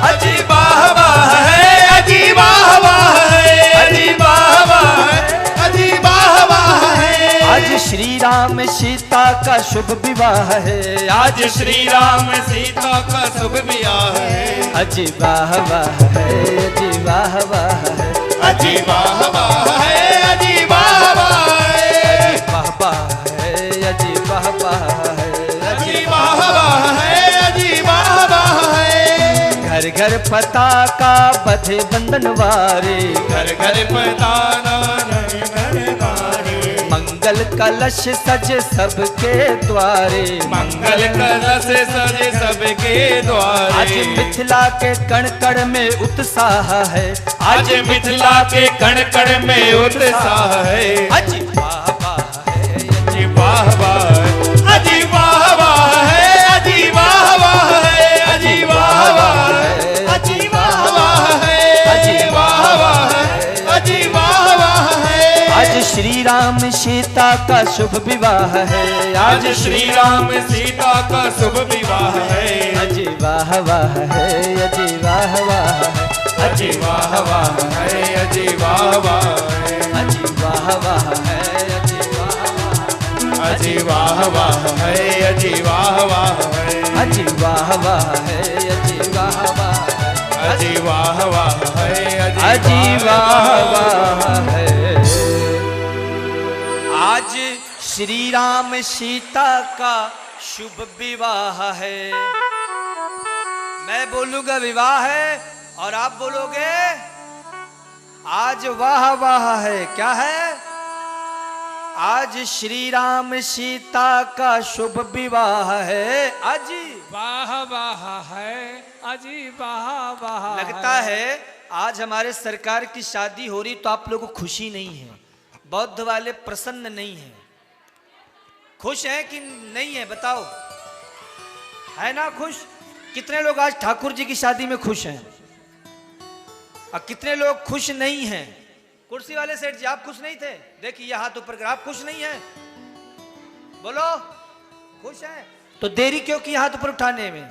अजी वाह वाह है, अजी वाह वाह है, अजी वाह वाह है, अजी वाह वाह है। आज श्री राम सीता का शुभ विवाह है, आज श्री राम सीता का शुभ विवाह है। अजी वाह वाह है, अजी वाह वाह है, अजी वाह वाह है, अजी वाह वाह है, वाह वाह है, अजी वाह वाह है, अजी वाह वाह है, अजी वाह वाह है। घर घर पताका बधे बंधन वारे, घर घर पताना नर नर नारी, मंगल कलश सजे सबके द्वारे, मंगल कलश सजे सबके द्वारे। आज मिथिला के कण कण में उत्साह है, आज मिथिला के कण कण में उत्साह है। अजी वाह वाह है, अजी वाह वाह, अजी वाह वाह है, अजी वाह वाह है, अजी वाह वाह है, अजी वाह वाह है, अजी वाह वाह है, अजी वाह वाह है। आज श्री राम सीता का शुभ विवाह है, आज श्री राम सीता का शुभ विवाह है। अजी वाह वाह है, अजी वाह वाह है, अजी वाह वाह है, अजी वाह वाह है, अजी वाह वाह है, अजी वाह वाह, अजी वाह वाह है, अजी वाह वाह है, अजी वाह वाह है, अजी वाह वाह है, अजी वाह वाह है, अजी वाह वाह है। आज श्री राम सीता का शुभ विवाह है। मैं बोलूंगा विवाह है और आप बोलोगे आज वाह वाह है। क्या है? आज श्री राम सीता का शुभ विवाह है। अजी वाह वाह है, अजी वाह वाह। लगता है आज हमारे सरकार की शादी हो रही तो आप लोगों को खुशी नहीं है, बौद्ध वाले प्रसन्न नहीं है। खुश हैं कि नहीं है बताओ? है ना खुश? कितने लोग आज ठाकुर जी की शादी में खुश हैं और कितने लोग खुश नहीं हैं? कुर्सी वाले सेठ जी आप खुश नहीं थे? देखिए ये हाथ ऊपर कर, आप खुश नहीं हैं? बोलो खुश हैं तो देरी क्यों की हाथ ऊपर उठाने में?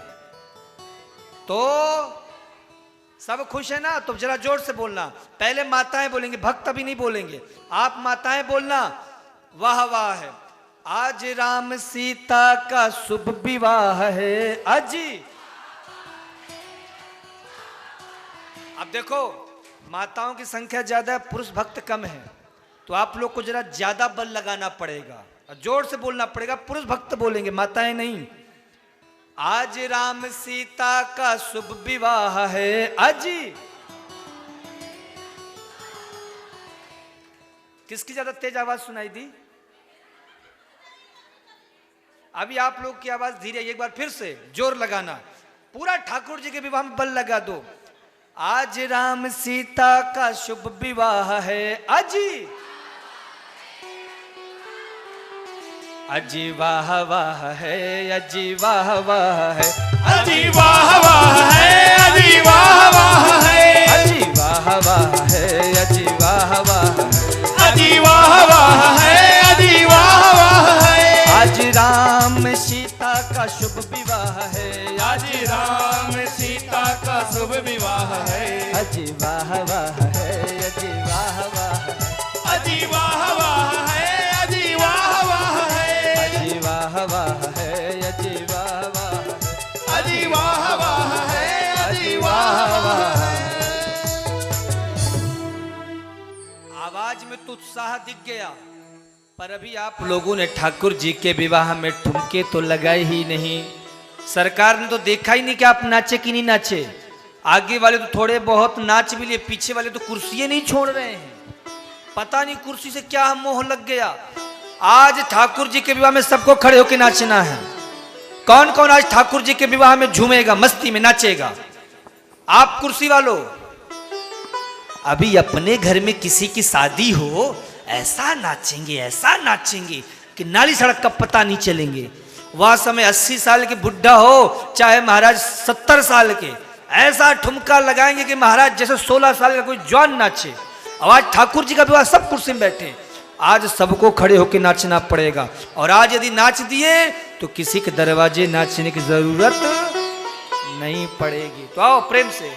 तो सब खुश है ना? तो जरा जोर से बोलना। पहले माताएं बोलेंगे, भक्त अभी नहीं बोलेंगे। आप माताएं बोलना वाह वाह है। आज राम सीता का शुभ विवाह है। अजी अब देखो माताओं की संख्या ज्यादा है, पुरुष भक्त कम है, तो आप लोग को जरा ज्यादा बल लगाना पड़ेगा और जोर से बोलना पड़ेगा। पुरुष भक्त बोलेंगे, माताएं नहीं। आज राम सीता का शुभ विवाह है। अजी किसकी ज्यादा तेज आवाज सुनाई दी? अभी आप लोग की आवाज धीरे, एक बार फिर से जोर लगाना। पूरा ठाकुर जी के विवाह में बल लगा दो। आज राम सीता का शुभ विवाह है। अजी अजी वाह वाह है, अजी वाह वाह है, अजी वाह वाह है, अजी वाह वाह है, अजी वाह वाह है, अजी वाह वाह है, अजी वाह वाह है, अजी वाह वाह है। आज राम सीता का शुभ विवाह है। आज राम सीता का शुभ विवाह है। अजी वाह वाह है, अजी वाह वाह है, अजी वाह वाह है, अजी वाह वाह है, अजी वाह वाह है, अजी वाह वाह है, अजी वाह वाह है, अजी वाह वाह है। आवाज में तो उत्साह दिख गया, पर अभी आप लोगों ने ठाकुर जी के विवाह में ठुमके तो लगाए ही नहीं। सरकार ने तो देखा ही नहीं कि आप नाचे कि नहीं नाचे। आगे वाले तो थोड़े बहुत नाच भी लिए, पीछे वाले तो कुर्सियां नहीं छोड़ रहे हैं। पता नहीं कुर्सी से क्या मोह लग गया। आज ठाकुर जी के विवाह में सबको खड़े होकर नाचना है। कौन कौन आज ठाकुर जी के विवाह में झूमेगा, मस्ती में नाचेगा? आप कुर्सी वालों अभी अपने घर में किसी की शादी हो, ऐसा नाचेंगे कि नाली सड़क का पता नहीं चलेंगे। वह समय 80 साल के बुढ़ा हो चाहे महाराज 70 साल के, ऐसा ठुमका लगाएंगे कि महाराज जैसे 16 साल का कोई जवान नाचे। अब आज ठाकुर जी का विवाह सब कुर्सी में बैठे, आज सबको खड़े होकर नाचना पड़ेगा। और आज यदि नाच दिए तो किसी के दरवाजे नाचने की जरूरत नहीं पड़ेगी। तो आओ प्रेम से।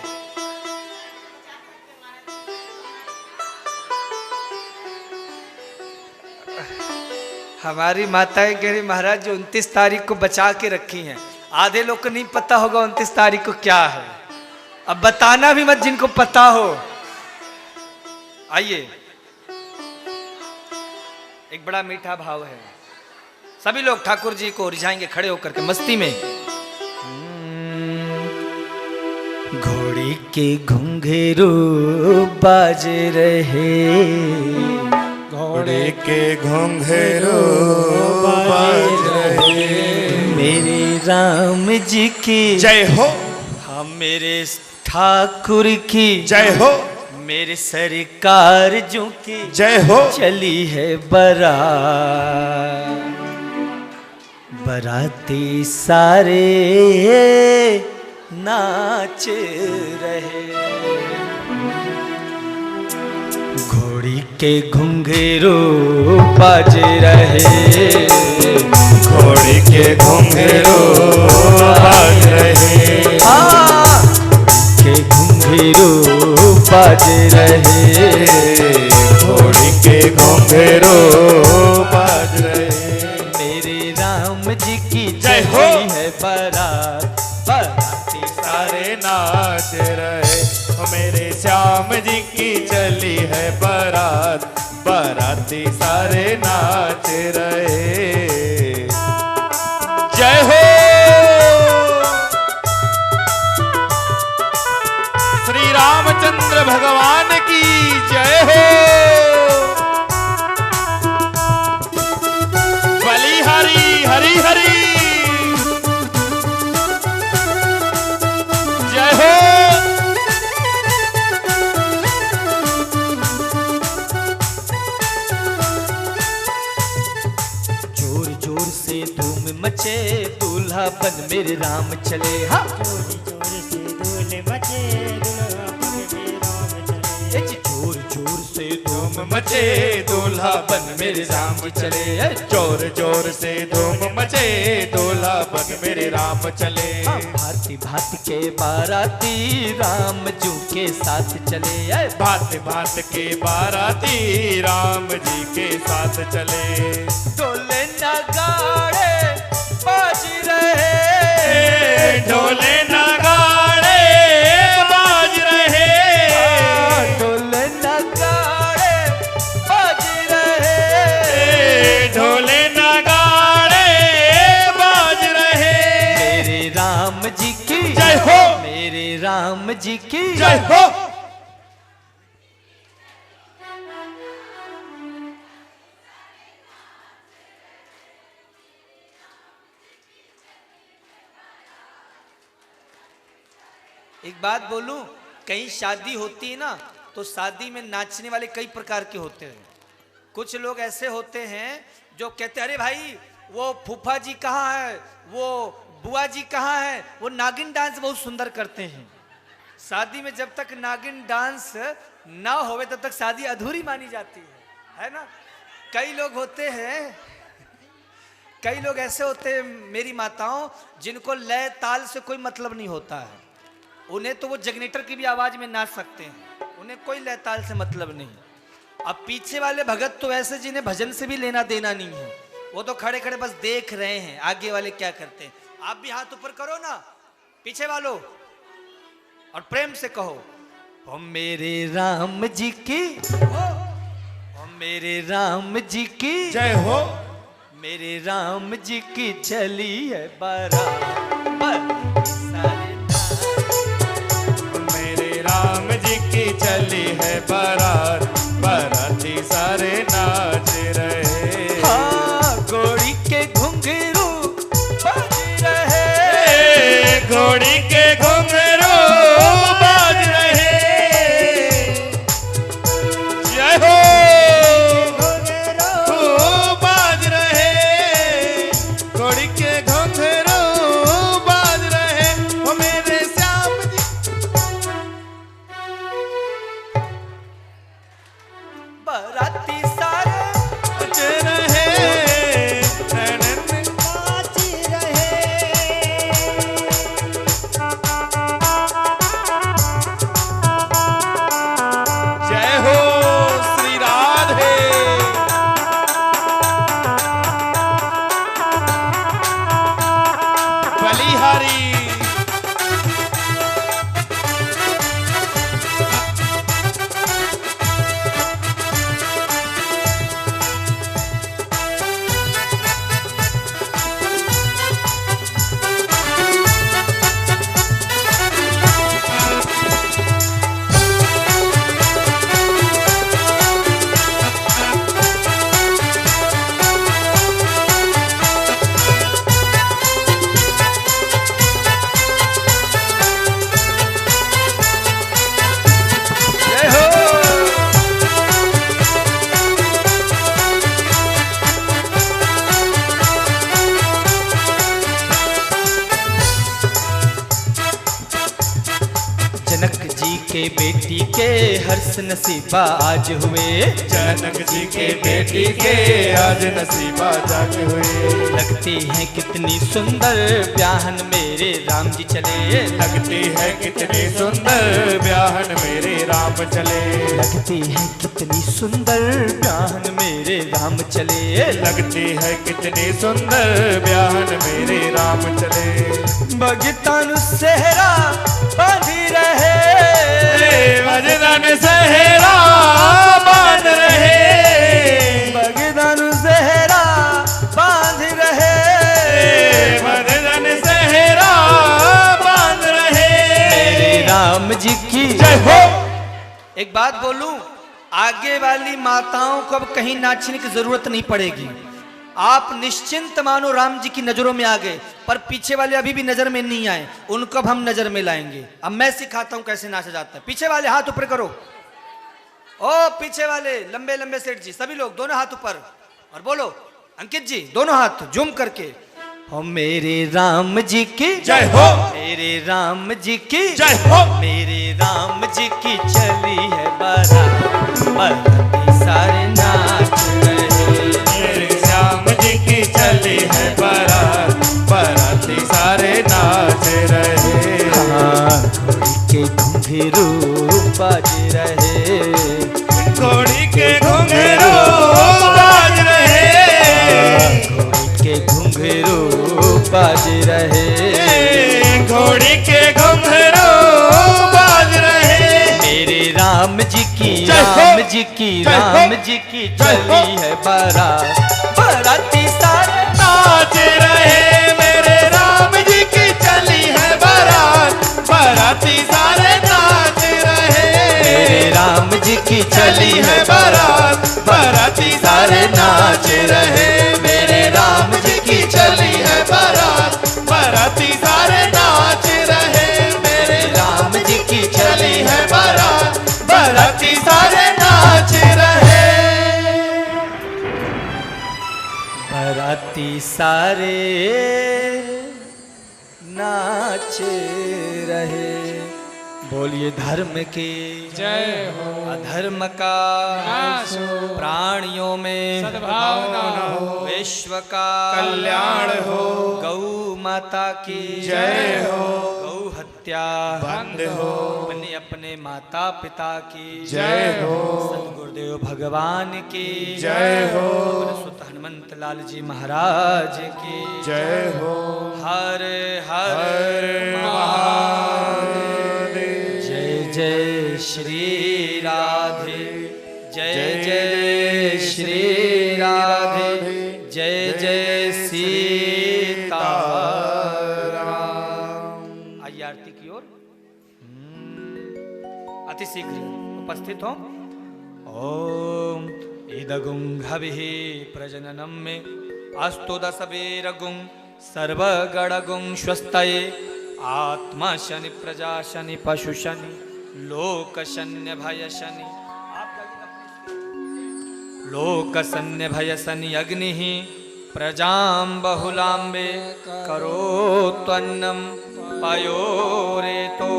हमारी माताएं कह रही महाराज जो 29 तारीख को बचा के रखी हैं, आधे लोग को नहीं पता होगा 29 तारीख को क्या है। अब बताना भी मत जिनको पता हो। आइए, एक बड़ा मीठा भाव है। सभी लोग ठाकुर जी को रिझाएंगे खड़े होकर के मस्ती में। घोड़ी के घुंघरू बाज रहे, घोड़े के घुंघरू बाज रहे, मेरे राम जी की जय हो, हम मेरे ठाकुर की जय हो, मेरे सरकार जो की जय हो, चली है बराती सारे नाच रहे। घोड़ी के घुंघरू बाज रहे, घोड़े के घुंघरू बाज रहे, के घुंघरू बाज रहे, घोड़े के घुंघरू बाज रहे। मेरे राम जी की जय हो। है बारात, बाराती सारे नाच रहे, मेरे श्याम जी की चली है बारात, बाराती सारे नाच रहे। जय हो श्री रामचंद्र भगवान की जय हो। बलिहारी हरि हरि जय हो। जोर जोर से धूम मचे, दूल्हा बन मेरे राम चले। हाँ, जोर जोर से धूल मचे, दुल्हा बन मेरे राम चले। जोर जोर से धूम मचे दूल्हा बन मेरे राम चले, जोर जोर से धूम मचे दूल्हा बन मेरे राम चले। भांति भांति के बाराती राम जू के साथ चले, भात भात के बाराती राम जी के साथ चले। ढोले नगाड़े बाज रहे, ढोले नगाड़े बाज रहे, ढोले नगाड़े बाज रहे, ढोले नगाड़े बाज रहे। मेरे राम जी की जय हो, मेरे राम जी की जय हो। एक बात बोलूं, कहीं शादी होती है ना तो शादी में नाचने वाले कई प्रकार के होते हैं। कुछ लोग ऐसे होते हैं जो कहते हैं अरे भाई वो फूफा जी कहाँ है, वो बुआ जी कहाँ है, वो नागिन डांस बहुत सुंदर करते हैं। शादी में जब तक नागिन डांस ना होवे तब तक शादी अधूरी मानी जाती है ना। कई लोग होते हैं, कई लोग ऐसे होते हैं मेरी माताओं जिनको लय ताल से कोई मतलब नहीं होता है। उन्हें तो वो जनरेटर की भी आवाज में नाच सकते हैं, उन्हें कोई लय ताल से मतलब नहीं। अब पीछे वाले भगत तो ऐसे जिन्हें भजन से भी लेना देना नहीं है, वो तो खड़े खड़े बस देख रहे हैं आगे वाले क्या करते हैं। आप भी हाथ ऊपर करो ना पीछे वालों और प्रेम से कहो ओ मेरे राम जी की, ओ मेरे राम जी की जय हो, मेरे राम जी की चली है बारात सारे मेरे राम जी की चली है बारात, बाराती सारे नाच रहे। हाँ, घोड़ी के घुंघरू बाज रहे, घोड़ी के घुंघरू बाज रहे, जनक जी के बेटी के हर्ष नसीबा आज हुए। जनक जी के बेटी के आज नसीबा जाग हुए। लगती है कितनी सुंदर ब्याहन मेरे राम जी चले। लगती है कितनी सुंदर ब्याहन मेरे राम चले। लगती है कितनी सुंदर ब्याहन मेरे राम चले। लगती है कितनी सुंदर ब्याहन मेरे राम चले। भगतन सेहरा बांधी रहे। भजन सहरा बांध रहे। भगतन सेहरा बांध रहे। भजन सहरा बांध रहे। मेरे राम जी की जय हो। एक बात बोलूं, आगे वाली माताओं को अब कहीं नाचने की जरूरत नहीं पड़ेगी। आप निश्चिंत मानो राम जी की नजरों में आ गए, पर पीछे वाले अभी भी नजर में नहीं आए, उनको अब हम नजर में लाएंगे। अब मैं सिखाता हूं कैसे नाचा जाता है। पीछे वाले हाथ ऊपर करो। ओ पीछे वाले लंबे लंबे सेठ जी, सभी लोग दोनों हाथ ऊपर और बोलो अंकित जी दोनों हाथ जूम करके। हो मेरे राम जी की जय हो। मेरे राम जी की जय हो। मेरे राम जी की चली है बारात, बाराती सारे नाच रहे। मेरे श्याम जी की चली है बारात, बाराती सारे नाच रहे। हाँ, घोड़ी के घुंघरू बाज रहे। घोड़ी के घुंघरू बाज रहे। घोड़ी के घुंघरू बाज रहे। घोड़ी के घुंघरू बाज रहे। मेरे राम जी की जय हो। राम जी की जय हो। राम जी की जय हो। चली है बारात, बाराती सारे नाच रहे। मेरे राम जी की चली है बारात, बाराती सारे नाच रहे। मेरे राम जी की चली है बारात, बाराती सारे नाच रहे। मेरे राम जी की चली है बारात, बाराती सारे नाच रहे। मेरे राम जी की चली है बारात, बाराती सारे नाच रहे। बाराती सारे नाच रहे। बोलिए धर्म की जय हो। अधर्म का नाश हो। प्राणियों में सद्भावना हो। विश्व का कल्याण हो। गौ माता की जय हो। गौ हत्या बंद हो। अपने अपने माता पिता की जय हो। सदगुरुदेव भगवान की जय हो। सुत हनुमंत लाल जी महाराज की जय हो। हर हर हर महादेव। जय जय श्री राधे। जय जय श्री राधे। जय जय सीता राम। आइए आरती की ओर अति शीघ्र उपस्थित हो। ओम इदगुं हविः प्रजननं में अस्तु दशवीरगुं सर्वगणगुं स्वस्तये आत्मा शनि प्रजा शनि पशु शनि लोक शन्य भय शनि लोक शन्य भय शनि अग्नि प्रजां बहुलांबे करोत्वन्नं पयोरेतो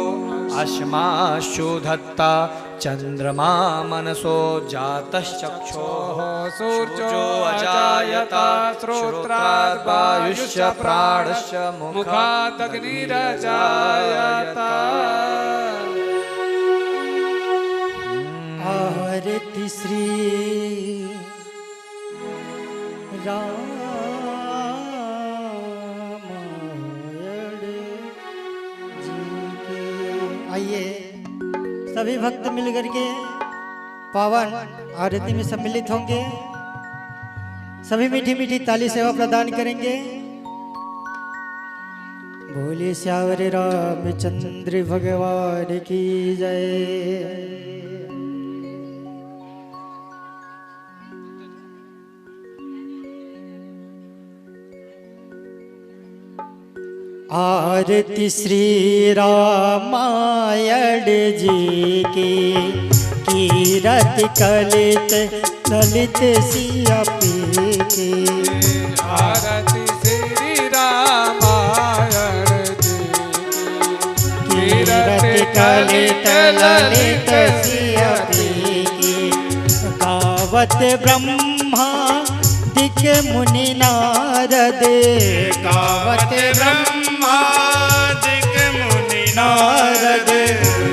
अश्माशु धत्ता चंद्रमा मनसो जातश्चक्षुः सूर्यो अजायत श्रोत्रात् वायुश्च प्राणश्च मुखात् अग्निरजायत। आरती श्री रामायण जी के। आइए सभी भक्त मिल करके पावन आरती में सम्मिलित होंगे। सभी मीठी मीठी ताली सेवा प्रदान करेंगे। बोले श्यावर रामचंद्र भगवान की जय। आरती श्री रामायण जी की कीरत कलित ललित सिया पी की। आरती श्री रामायण जी की। कीरत कलित ललित सियति की गावत ब्रह्मा दिक मुनि नारद गावत ब्रह्मादिक मुनि नारद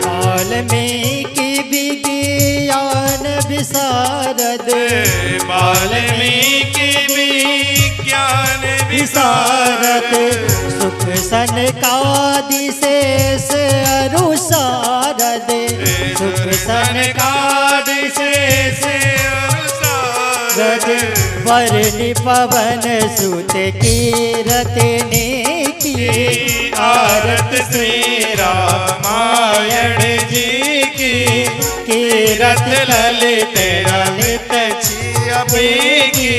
वाल्मीकि विज्ञान विशारद वाल्मीकि विज्ञान विशारद सुख सनकादि शेष अरुशारद सुख सनकादि शेष रद वर्णि पवन सुत कीरत ने की आरत श्री रामायण जी की कीरत ललित ललित छियपी की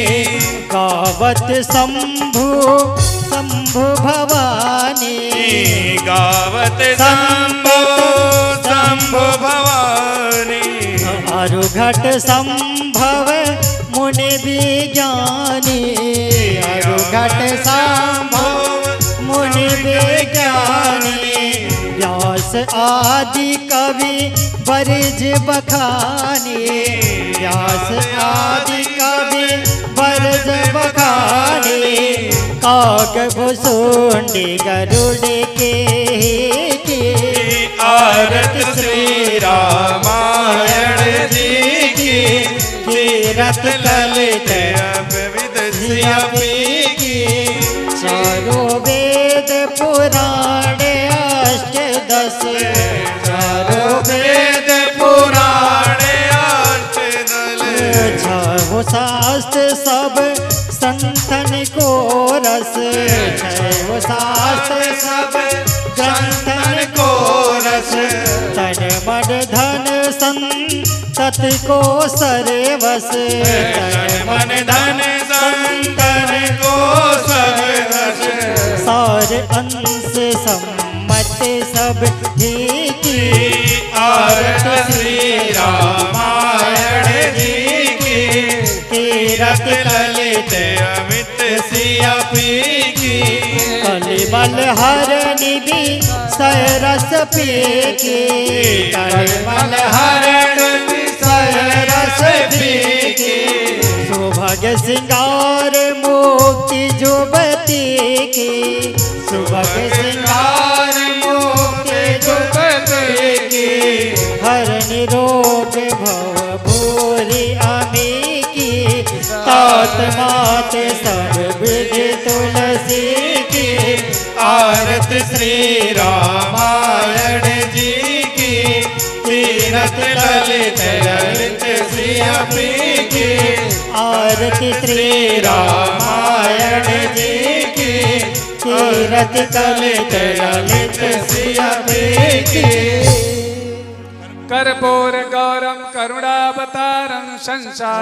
गावत शंभु शंभु भवानी गावत शंभो शंभो भवानी अरुघट संभव मुनि विज्ञानी अरुघट संभव मुनि विज्ञानी व्यास आदि कवि बरज बखानी व्यास आदि कवि बरज बखानी काक भुसुंडी गरुड़ के आरत श्री रामायण जी की कीरत ललित विविध सियपी की चारों वेद पुराण अष्टदश चारों वेद पुराण अष्टदश छहो शास्त्र सब संतन को रस छहो शास्त्र सब संतन को रस तन मन धन संतत को सरवस तन मन धन संतन को सरवस सार अंश सम्मत सब ही की आरत श्री रामायण जी की कीरत ललित अमित सियपी की कलिमल हरनि भी सरस पी की कलिमल हरण सरस पी की सौभाग्य सिंगार मुक्ति जुबती की सौभाग्य सिंगार मुक्ति जुबती की हरनि रोग भव भूरि अमी की तात मात सब विध तुलसी की आरत श्री रामायण जी की कीरत ललित ललित सियपी की आरती श्री रामायण जी की कीरत ललित ललित सियपी की कर्पूर गौरम करुणावतारम संसार